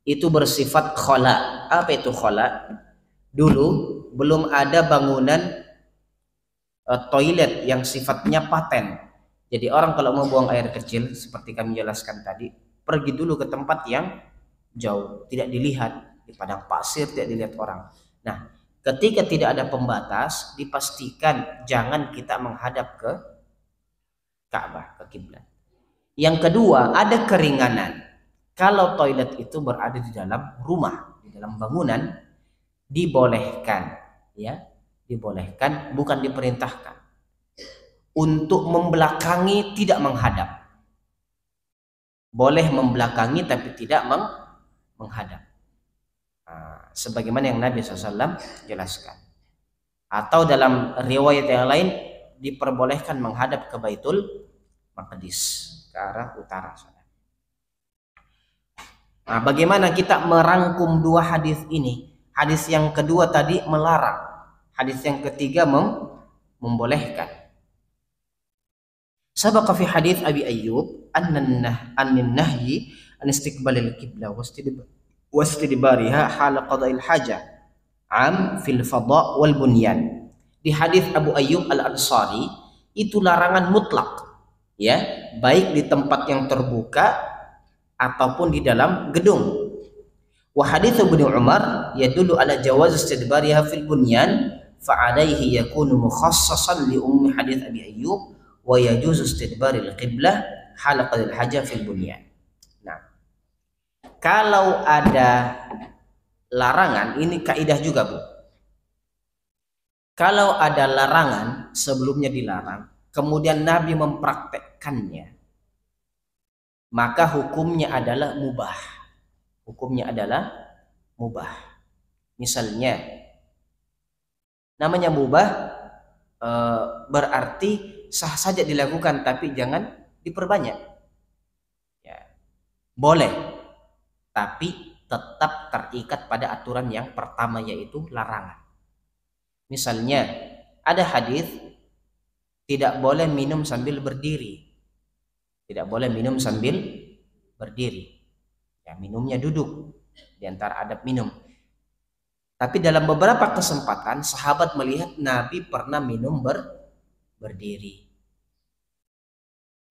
itu bersifat khala. Apa itu khala? Dulu belum ada bangunan toilet yang sifatnya paten. Jadi orang kalau mau buang air kecil seperti kami jelaskan tadi, pergi dulu ke tempat yang jauh, tidak dilihat di padang pasir, tidak dilihat orang. Nah, ketika tidak ada pembatas, dipastikan jangan kita menghadap ke Ka'bah, ke kiblat. Yang kedua, ada keringanan. Kalau toilet itu berada di dalam rumah, di dalam bangunan, dibolehkan, ya, dibolehkan, bukan diperintahkan. Untuk membelakangi, tidak menghadap. Boleh membelakangi tapi tidak menghadap. Nah, sebagaimana yang Nabi SAW jelaskan. Atau dalam riwayat yang lain diperbolehkan menghadap ke Baitul Maqdis, ke arah utara. Nah, bagaimana kita merangkum dua hadis ini? Hadis yang kedua tadi melarang, hadis yang ketiga membolehkan. Sabaqa fi hadis Abi Ayyub annan nahyi an istiqbalil qiblah wastidbariha hal qada'il hajah am fil fada' wal bunyan. Di hadis Abu Ayyub Al-Ansari itu larangan mutlak, ya, baik di tempat yang terbuka ataupun di dalam gedung. Wa hadits Ibnu Umar yadullu ala jawaz istidbariha fil bunyan fa alaihi yakunu mukhassasan li ummi hadits Abi Ayyub wa yajuzu istidbaril qiblah halaqal hajah fil bunyan. Nah, kalau ada larangan, ini kaidah juga, Bu. Kalau ada larangan sebelumnya dilarang, kemudian Nabi mempraktekkannya, maka hukumnya adalah mubah. Hukumnya adalah mubah. Misalnya, namanya mubah berarti sah saja dilakukan, tapi jangan diperbanyak. Ya, boleh, tapi tetap terikat pada aturan yang pertama, yaitu larangan. Misalnya, ada hadis tidak boleh minum sambil berdiri. Tidak boleh minum sambil berdiri. Ya, minumnya duduk di antara adab minum. Tapi dalam beberapa kesempatan sahabat melihat Nabi pernah minum berdiri.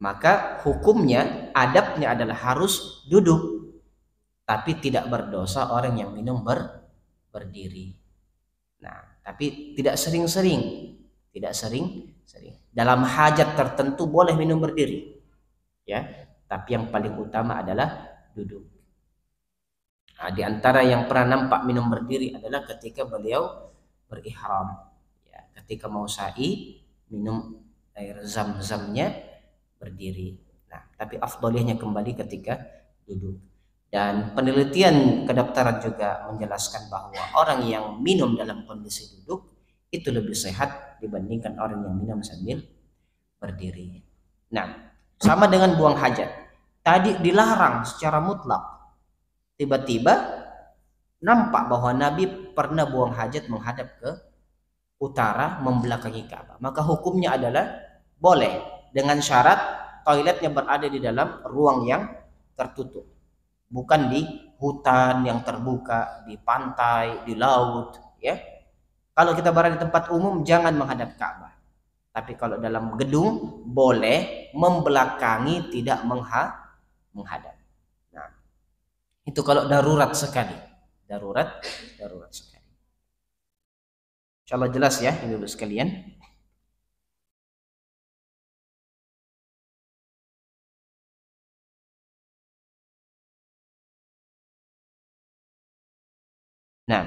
Maka hukumnya, adabnya adalah harus duduk. Tapi tidak berdosa orang yang minum berdiri. Nah, tapi tidak sering-sering. Tidak sering-sering. Dalam hajat tertentu boleh minum berdiri. Ya, tapi yang paling utama adalah duduk. Nah, di antara yang pernah nampak minum berdiri adalah ketika beliau berihram. Ya, ketika mau sa'i, minum air zam-zamnya berdiri. Nah, tapi afdolihnya kembali ketika duduk. Dan penelitian kedokteran juga menjelaskan bahwa orang yang minum dalam kondisi duduk itu lebih sehat dibandingkan orang yang minum sambil berdiri. Nah, sama dengan buang hajat. Tadi dilarang secara mutlak. Tiba-tiba nampak bahwa Nabi pernah buang hajat menghadap ke utara, membelakangi Ka'bah. Maka hukumnya adalah boleh, dengan syarat toiletnya berada di dalam ruang yang tertutup, bukan di hutan yang terbuka, di pantai, di laut. Ya, kalau kita berada di tempat umum jangan menghadap Ka'bah. Tapi kalau dalam gedung boleh membelakangi, tidak menghadap. Nah, itu kalau darurat sekali. Darurat sekali. Insyaallah jelas ya, Ibu sekalian. Nah,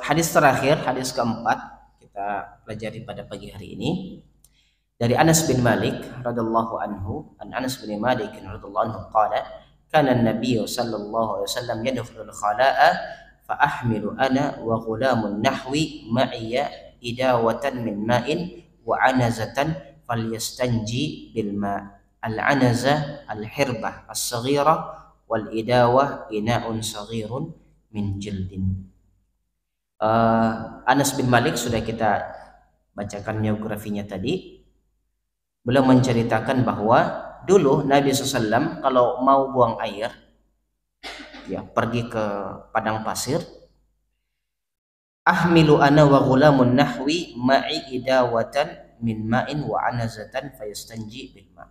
hadis terakhir, hadis keempat kita pelajari pada pagi hari ini dari Anas bin Malik radhiyallahu anhu. Anas bin Malik radhiyallahu anhu qala kana an-nabiy sallallahu alaihi wasallam yadkhulul khala'a fa ahmilu ana wa ghulamun nahwi ma'iya idawatan min ma'in wa anazatan falyastanji bil ma'. Al-anaza al-hirbah as-saghirah wal idawah ina'un saghirun min jildin. Anas bin Malik sudah kita bacakan biografinya tadi. Beliau menceritakan bahwa dulu Nabi SAW kalau mau buang air, ya pergi ke padang pasir, ahmilu ana wa ghulamun nahwi ma'i idawatan min ma'in wa anazatan fayastanji bil ma'.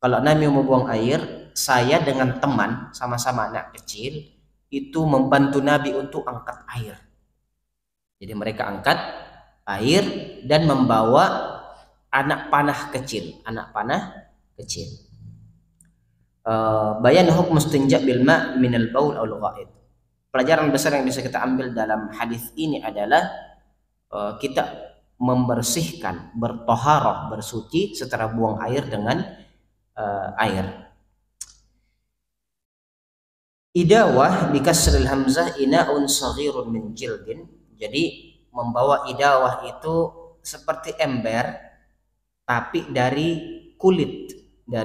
Kalau Nabi mau buang air, saya dengan teman sama-sama anak kecil itu membantu Nabi untuk angkat air. Jadi mereka angkat air dan membawa anak panah kecil, bayan hukum istinja bil ma' min al baul aw al ghaid. Pelajaran besar yang bisa kita ambil dalam hadis ini adalah kita membersihkan, bertoharah, bersuci setelah buang air dengan air. Idawah bikasril hamzah ina'un saghirun min jildin. Jadi membawa idawah itu seperti ember tapi dari kulit, Nah,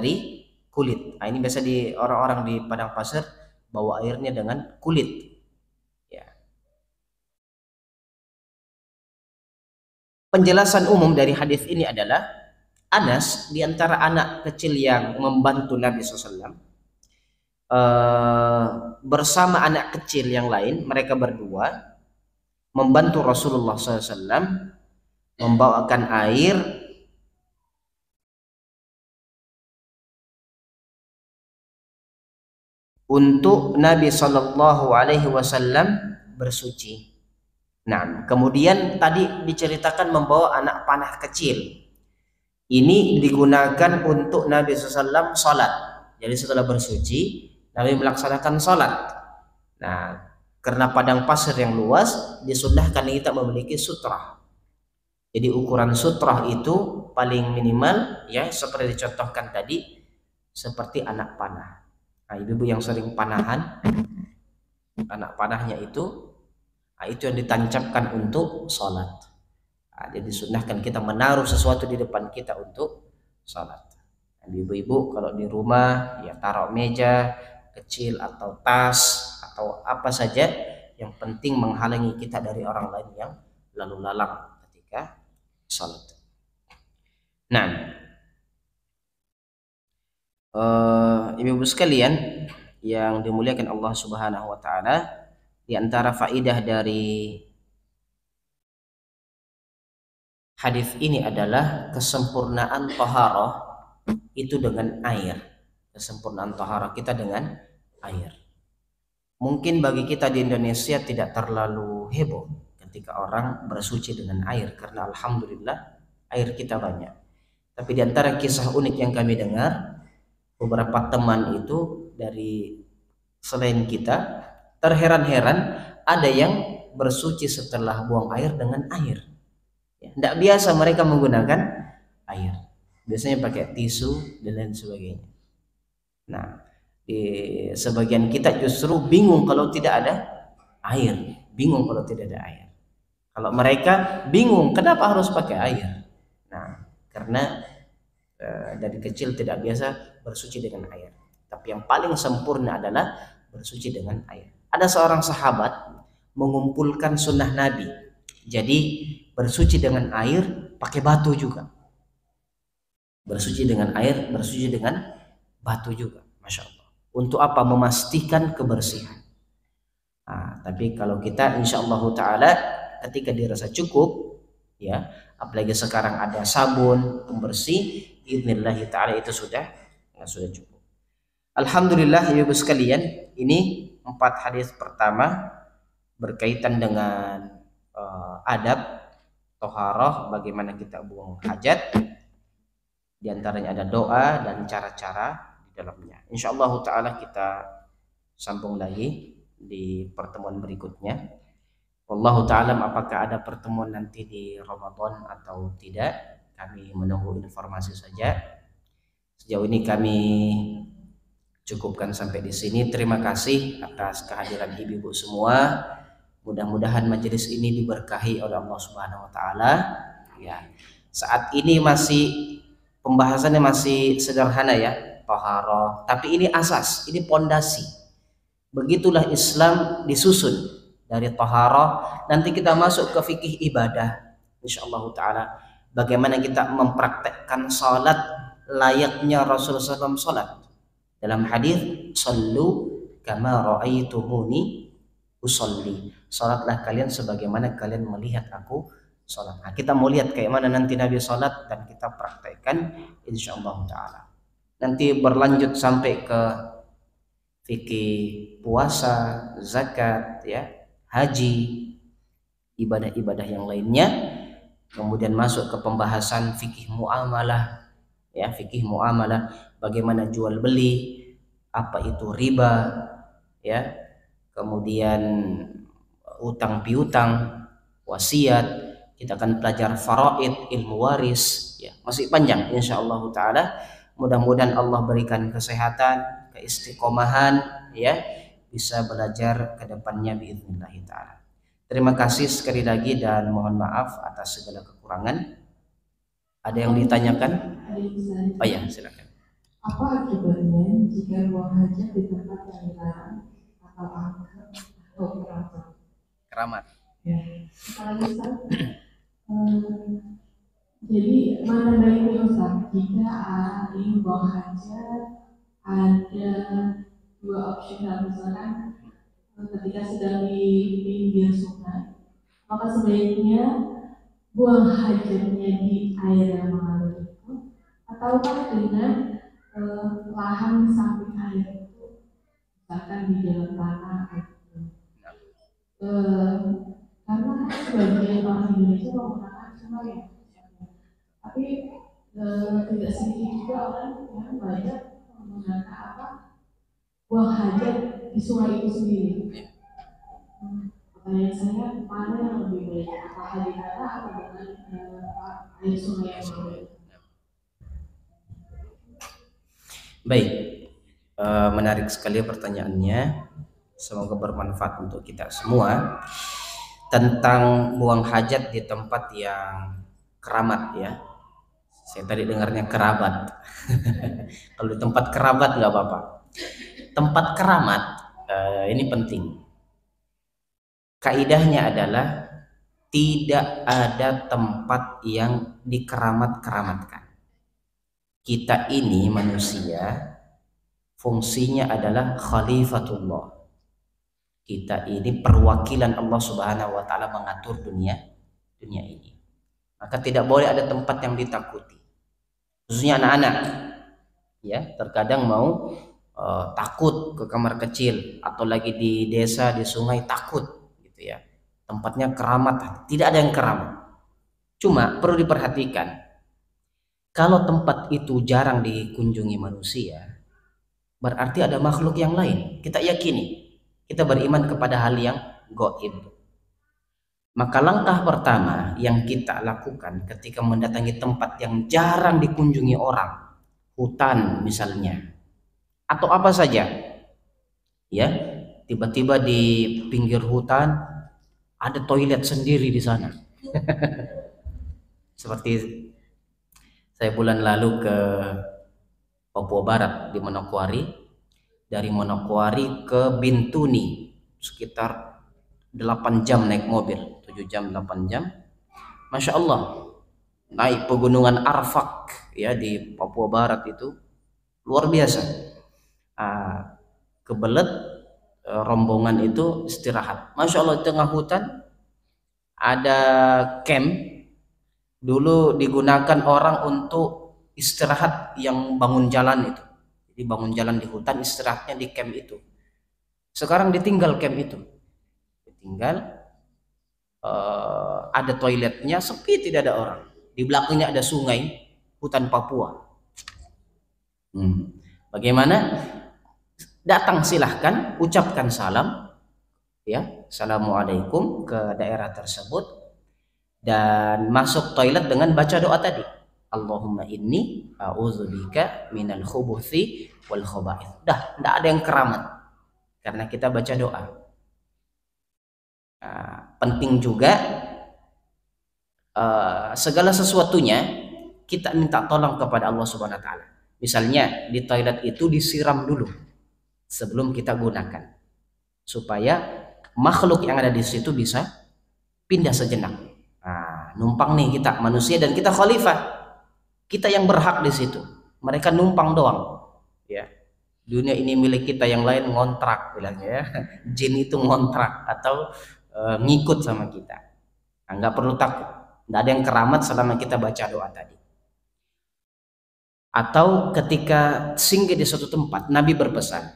ini biasa di orang-orang di padang pasir bawa airnya dengan kulit. Ya. Penjelasan umum dari hadis ini adalah Anas di antara anak kecil yang membantu Nabi SAW bersama anak kecil yang lain, mereka berdua membantu Rasulullah SAW membawakan air untuk Nabi Shallallahu Alaihi Wasallam bersuci. Nah, kemudian tadi diceritakan membawa anak panah kecil. Ini digunakan untuk Nabi SAW sholat. Jadi setelah bersuci, Nabi melaksanakan sholat. Nah, karena padang pasir yang luas, disunahkan kita memiliki sutrah. Jadi ukuran sutrah itu paling minimal, ya seperti dicontohkan tadi, seperti anak panah. Nah, ibu-ibu yang sering panahan, anak panahnya itu yang ditancapkan untuk sholat. Nah, jadi disunahkan kita menaruh sesuatu di depan kita untuk sholat. Nah, ibu-ibu kalau di rumah ya taruh meja kecil atau tas atau apa saja yang penting menghalangi kita dari orang lain yang lalu lalang ketika sholat. Nah, ibu-ibu sekalian yang dimuliakan Allah Subhanahu wa taala, di antara faidah dari hadis ini adalah kesempurnaan taharah itu dengan air. Kesempurnaan taharah kita dengan air. Mungkin bagi kita di Indonesia tidak terlalu heboh ketika orang bersuci dengan air karena alhamdulillah air kita banyak. Tapi di antara kisah unik yang kami dengar, beberapa teman itu dari selain kita terheran-heran ada yang bersuci setelah buang air dengan air. Tidak biasa mereka menggunakan air. Biasanya pakai tisu dan lain sebagainya. Nah, di sebagian kita justru bingung kalau tidak ada air. Kalau mereka bingung kenapa harus pakai air. Nah, karena dari kecil tidak biasa bersuci dengan air. Tapi yang paling sempurna adalah bersuci dengan air. Ada seorang sahabat mengumpulkan sunnah Nabi. Jadi bersuci dengan air pakai batu juga. Bersuci dengan air, bersuci dengan batu juga. Masya Allah. Untuk apa? Memastikan kebersihan. Nah, tapi kalau kita insya Allah ta'ala ketika dirasa cukup, ya, apalagi sekarang ada sabun pembersih, idznillah ta'ala itu sudah cukup. Alhamdulillah ibu sekalian, ini 4 hadis pertama berkaitan dengan adab toharoh, bagaimana kita buang hajat. Di antaranya ada doa dan cara-cara di dalamnya. Insyaallah taala kita sambung lagi di pertemuan berikutnya. Wallahu taala, apakah ada pertemuan nanti di Ramadan atau tidak, kami menunggu informasi saja. Sejauh ini kami cukupkan sampai di sini. Terima kasih atas kehadiran ibu-ibu semua. Mudah-mudahan majelis ini diberkahi oleh Allah Subhanahu wa taala. Ya. Saat ini pembahasannya masih sederhana ya, taharah, tapi ini asas, ini pondasi. Begitulah Islam disusun dari taharah, nanti kita masuk ke fikih ibadah insyaallah taala. Bagaimana kita mempraktekkan salat layaknya Rasulullah SAW salat. Dalam hadis, "Shallu kama ra'aitumuni usolli." Salatlah kalian sebagaimana kalian melihat aku salat. Nah, kita mau lihat kayak mana nanti Nabi salat dan kita praktekkan insyaallah taala. Nanti berlanjut sampai ke fikih puasa, zakat, ya, haji, ibadah-ibadah yang lainnya. Kemudian masuk ke pembahasan fikih muamalah, ya, fikih muamalah, bagaimana jual beli, apa itu riba, ya, kemudian utang piutang, wasiat, kita akan belajar faraid, ilmu waris, ya, masih panjang insyaallah taala. Mudah-mudahan Allah berikan kesehatan, keistiqomahan, ya, bisa belajar ke depannya biiznillah taala. Terima kasih sekali lagi dan mohon maaf atas segala kekurangan. Ada yang ditanyakan? Oh ya, silakan. Apa akibatnya jika buang hajat di tempat yang dilarang atau angker atau keramat? Keramat. Ya. Jadi mana baiknya Ustaz jika ingin buang hajat ada dua opsi, misalkan ketika sedang di pinggir sungai, maka sebaiknya buang hajatnya di air yang mengalir itu, ataukah dengan lahan samping air itu, misalkan di jalan tanah gitu. Karena sebagian orang Indonesia menggunakan sungai, tapi tidak sedikit juga orang yang banyak menggunakan buang hajat di sungai itu sendiri. Pertanyaan saya, mana yang lebih baik, apakah di tanah atau dengan air sungai yang mengalir? Baik, menarik sekali pertanyaannya. Semoga bermanfaat untuk kita semua. Tentang buang hajat di tempat yang keramat, ya. Saya tadi dengarnya kerabat. Kalau di tempat kerabat nggak apa-apa. Tempat keramat ini penting. Kaidahnya adalah tidak ada tempat yang dikeramat-keramatkan. Kita ini manusia, fungsinya adalah khalifatullah. Kita ini perwakilan Allah Subhanahu wa taala mengatur dunia ini. Maka tidak boleh ada tempat yang ditakuti. Khususnya anak-anak. Ya, terkadang mau takut ke kamar kecil, atau lagi di desa, di sungai takut gitu ya. Tempatnya keramat, tidak ada yang keramat. Cuma perlu diperhatikan, kalau tempat itu jarang dikunjungi manusia, berarti ada makhluk yang lain. Kita yakini, kita beriman kepada hal yang gaib. Maka langkah pertama yang kita lakukan ketika mendatangi tempat yang jarang dikunjungi orang, hutan misalnya, atau apa saja, ya, tiba-tiba di pinggir hutan ada toilet sendiri di sana. Seperti saya bulan lalu ke Papua Barat di Manokwari, dari Manokwari ke Bintuni sekitar 8 jam naik mobil, 7 jam 8 jam. Masya Allah, naik pegunungan Arfak, ya, di Papua Barat itu luar biasa. Kebelet rombongan itu istirahat. Masya Allah, di tengah hutan ada camp, dulu digunakan orang untuk istirahat yang bangun jalan itu. Jadi bangun jalan di hutan, istirahatnya di camp itu. Sekarang ditinggal camp itu, ditinggal. Ada toiletnya, sepi, tidak ada orang. Di belakangnya ada sungai, hutan Papua. Bagaimana? Datang silahkan, ucapkan salam, ya, assalamualaikum ke daerah tersebut, dan masuk toilet dengan baca doa tadi, Allahumma inni a'udzubika minal khubuthi wal khaba'ith. Dah, tidak ada yang keramat karena kita baca doa. Penting juga segala sesuatunya kita minta tolong kepada Allah Subhanahu wa taala. Misalnya di toilet itu disiram dulu sebelum kita gunakan, supaya makhluk yang ada di situ bisa pindah sejenak. Nah, numpang nih kita manusia dan kita khalifah. Kita yang berhak di situ. Mereka numpang doang. Ya. Dunia ini milik kita, yang lain ngontrak bilangnya ya. Jin itu ngontrak atau ngikut sama kita. Nah, nggak perlu takut. Nggak ada yang keramat selama kita baca doa tadi. Atau ketika singgah di suatu tempat, Nabi berpesan,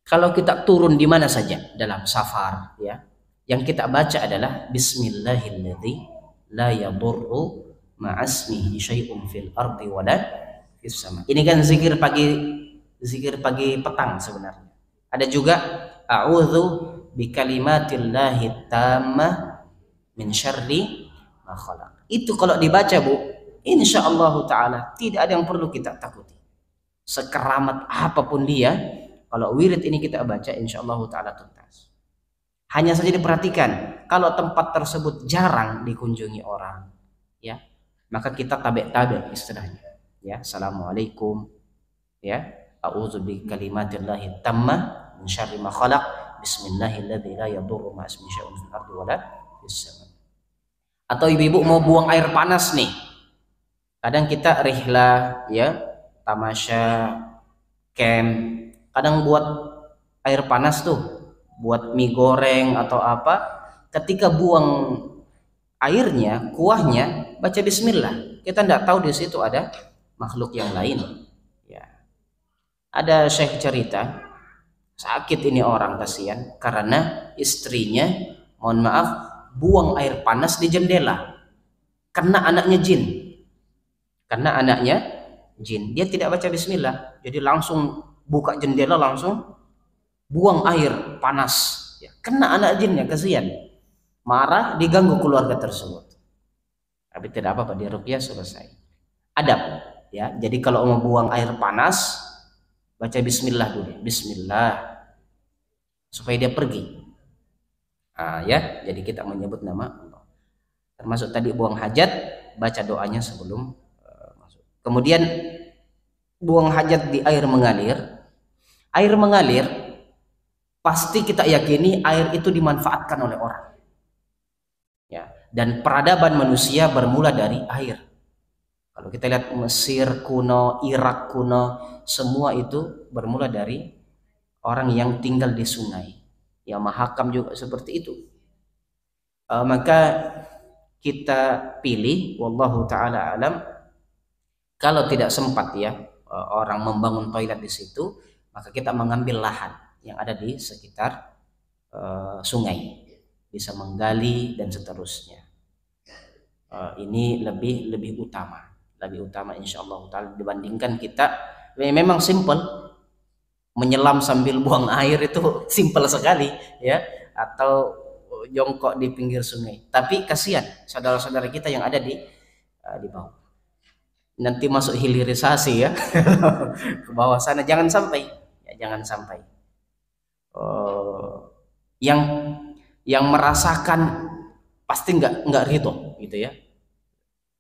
kalau kita turun di mana saja dalam safar, ya, yang kita baca adalah Bismillahilladzi la yadurru ma'asmihi syai'un fil ardi wala fis sama. Ini kan zikir pagi petang sebenarnya. Ada juga a'udzu bikalimatillahi tammah min syarri ma khalaq. Itu kalau dibaca, Bu, insyaallah taala tidak ada yang perlu kita takuti. Sekeramat apapun dia, kalau wirid ini kita baca insyaallah taala tuntas. Hanya saja diperhatikan, kalau tempat tersebut jarang dikunjungi orang, ya, maka kita tabe-tabe istilahnya. Ya, assalamualaikum, ya, a'udzu bikalimatillahi tammah min syarri ma khalaq, bismillahilladzi la yadurru ma ismihi syai'un fil ardi wala fis sama. Atau ibu-ibu mau buang air panas nih, kadang kita rihlah, ya, tamasya, camp, kadang buat air panas tuh, buat mie goreng atau apa. Ketika buang airnya, kuahnya, baca bismillah. Kita tidak tahu di situ ada makhluk yang lain. Ya. Ada syekh cerita, sakit ini orang, kasihan, karena istrinya, mohon maaf, buang air panas di jendela. Kena anaknya jin. Karena anaknya jin, dia tidak baca bismillah, jadi langsung buka jendela, langsung buang air panas, ya, kena anak jinnya, kasihan, marah, diganggu keluarga tersebut. Tapi tidak apa-apa, dia ruqyah, selesai. Adab, ya. Jadi kalau mau buang air panas, baca bismillah dulu, bismillah, supaya dia pergi. Ya, jadi kita menyebut nama Allah. Termasuk tadi buang hajat, baca doanya sebelum masuk. Kemudian buang hajat di air mengalir. Air mengalir, pasti kita yakini air itu dimanfaatkan oleh orang. Ya, dan peradaban manusia bermula dari air. Kalau kita lihat Mesir kuno, Irak kuno, semua itu bermula dari orang yang tinggal di sungai. Ya, Mahakam juga seperti itu. Maka kita pilih, wallahu taala alam, kalau tidak sempat, ya, orang membangun toilet di situ, maka kita mengambil lahan yang ada di sekitar sungai, bisa menggali dan seterusnya. Ini lebih utama insyaallah taala dibandingkan kita memang simple menyelam sambil buang air, itu simple sekali, ya, atau jongkok di pinggir sungai. Tapi kasihan saudara-saudara kita yang ada di bawah. Nanti masuk hilirisasi, ya, ke bawah sana, jangan sampai, ya, jangan sampai. Yang merasakan pasti nggak ridho, gitu ya.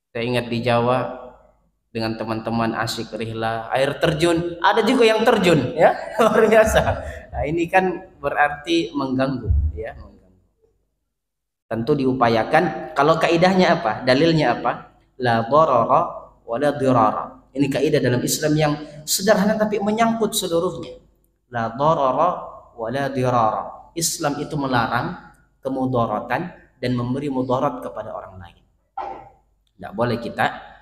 Saya ingat di Jawa dengan teman-teman asyik rihlah, air terjun, ada juga yang terjun, ya, luar biasa. Nah, ini kan berarti mengganggu, ya, mengganggu. Tentu diupayakan. Kalau kaidahnya apa? Dalilnya apa? La dharara wa la dirara. Ini kaidah dalam Islam yang sederhana tapi menyangkut seluruhnya. La dharara wa la dirara. Islam itu melarang kemudaratan dan memberi mudarat kepada orang lain. Tidak boleh kita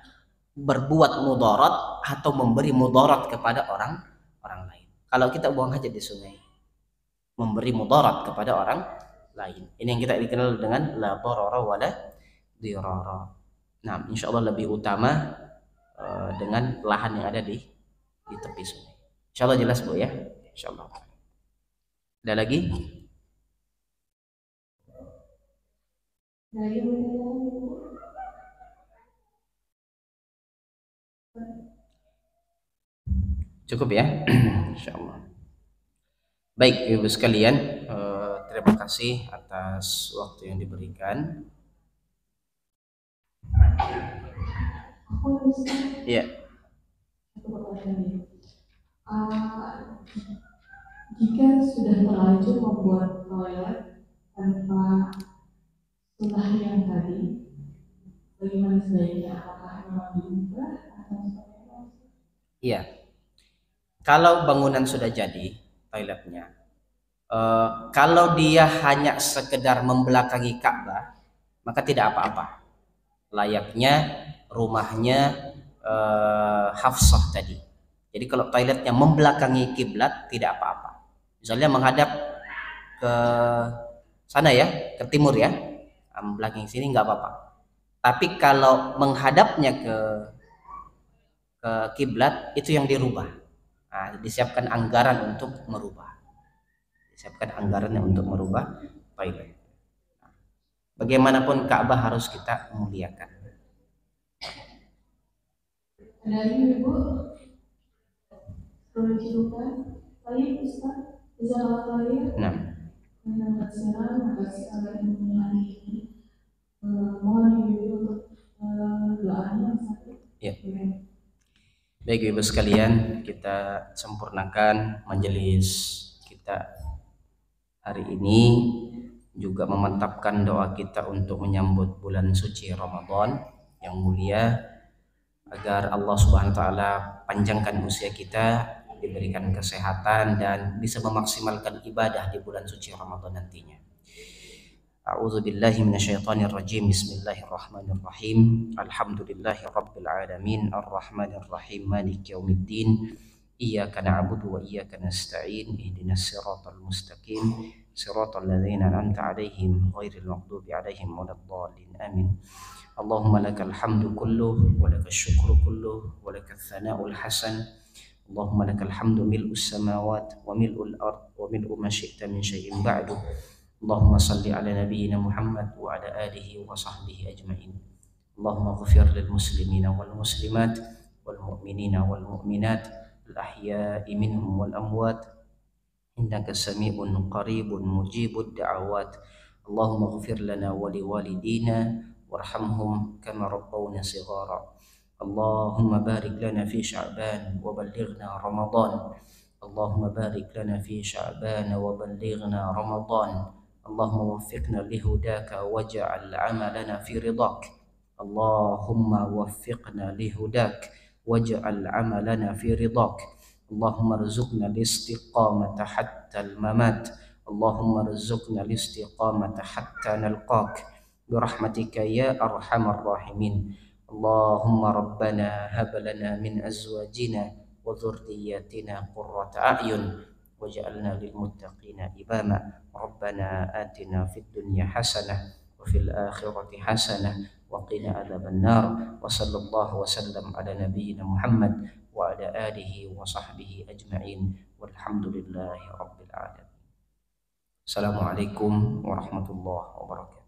berbuat mudarat atau memberi mudarat kepada orang lain. Kalau kita buang hajat di sungai, memberi mudarat kepada orang lain, ini yang kita dikenal dengan la darara wala dirara. Nah, insyaallah lebih utama dengan lahan yang ada di tepi sungai. Insyaallah jelas, Bu, ya. Insyaallah. Ada lagi? Cukup, ya. Insyaallah. Baik, Ibu sekalian, terima kasih atas waktu yang diberikan. Ya. Jika sudah terlanjur membuat toilet tanpa sunnah yang tadi, bagaimana sebaiknya? Apakah memang diubah atau seperti apa? Iya. Kalau bangunan sudah jadi toiletnya, kalau dia hanya sekedar membelakangi Ka'bah, maka tidak apa-apa. Layaknya rumahnya Hafsah tadi. Jadi kalau toiletnya membelakangi kiblat tidak apa-apa. Misalnya menghadap ke sana ya, ke timur ya, membelakangi sini nggak apa-apa. Tapi kalau menghadapnya ke kiblat itu yang dirubah. Nah, disiapkan anggaran untuk merubah. Disiapkan anggarannya untuk merubah toilet. Bagaimanapun Ka'bah harus kita muliakan. Ada ini Ibu, kalau dicoba, baik Ustaz, bisa kalian. Nah, Mendapat siaran atas kalian hari ini. Mohon Ibu untuk doanya satu. ya. Baik Ibu sekalian, kita sempurnakan majelis kita hari ini, juga memantapkan doa kita untuk menyambut bulan suci Ramadan yang mulia, agar Allah Subhanahu wa taala panjangkan usia kita, diberikan kesehatan dan bisa memaksimalkan ibadah di bulan suci Ramadan nantinya. A'udzu billahi minasyaitonir rajim. Bismillahirrahmanirrahim. Alhamdulillahi rabbil alamin arrahmanir rahim maliki yaumiddin. Iyyaka na'budu wa iyyaka nasta'in. Ihdinas siratal mustaqim. Siratal ladzina an'amta 'alaihim ghairil maghdubi 'alaihim waladdallin. Amin. Allahumma lakal hamdu kulluh wa lakal syukru kulluh wa lakal thana'ul hasan. Allahumma lakal hamdu mil'us samawati wa mil'ul ard wa mil'u ma syi'ta min syai'in ba'du. Allahumma salli ala nabiyyina Muhammad wa ala alihi wa sahbihi ajma'in. Allahumma ghfir lil muslimina wal muslimat wal mu'minina wal mu'minat al ahya'i minhum wal amwat innaka sami'un qaribun mujibud da'awat. Allahumma ghfir lana wa liwalidina warhamhum kama rabbawna shighara. Allahumma barik lana fi Sya'ban wa ballighna Ramadan. Allahumma barik lana fi Sya'ban wa ballighna Ramadan. اللهم وفقنا لهداك واجعل عملنا في رضاك. اللهم وفقنا لهداك واجعل عملنا في رضاك. اللهم ارزقنا الاستقامة حتى الممات. اللهم ارزقنا الاستقامة حتى نلقاك برحمتك يا أرحم الراحمين. اللهم ربنا هب لنا من أزواجنا وذرياتنا قرة أعين وجعلنا للمتقين إماما. ربنا آتنا في الدنيا حسنة وفي الآخرة حسنة وقنا عذاب النار. وصلى الله وسلم على نبينا محمد وعلى آله وصحبه أجمعين والحمد لله رب العالمين. السلام عليكم ورحمة الله وبركاته.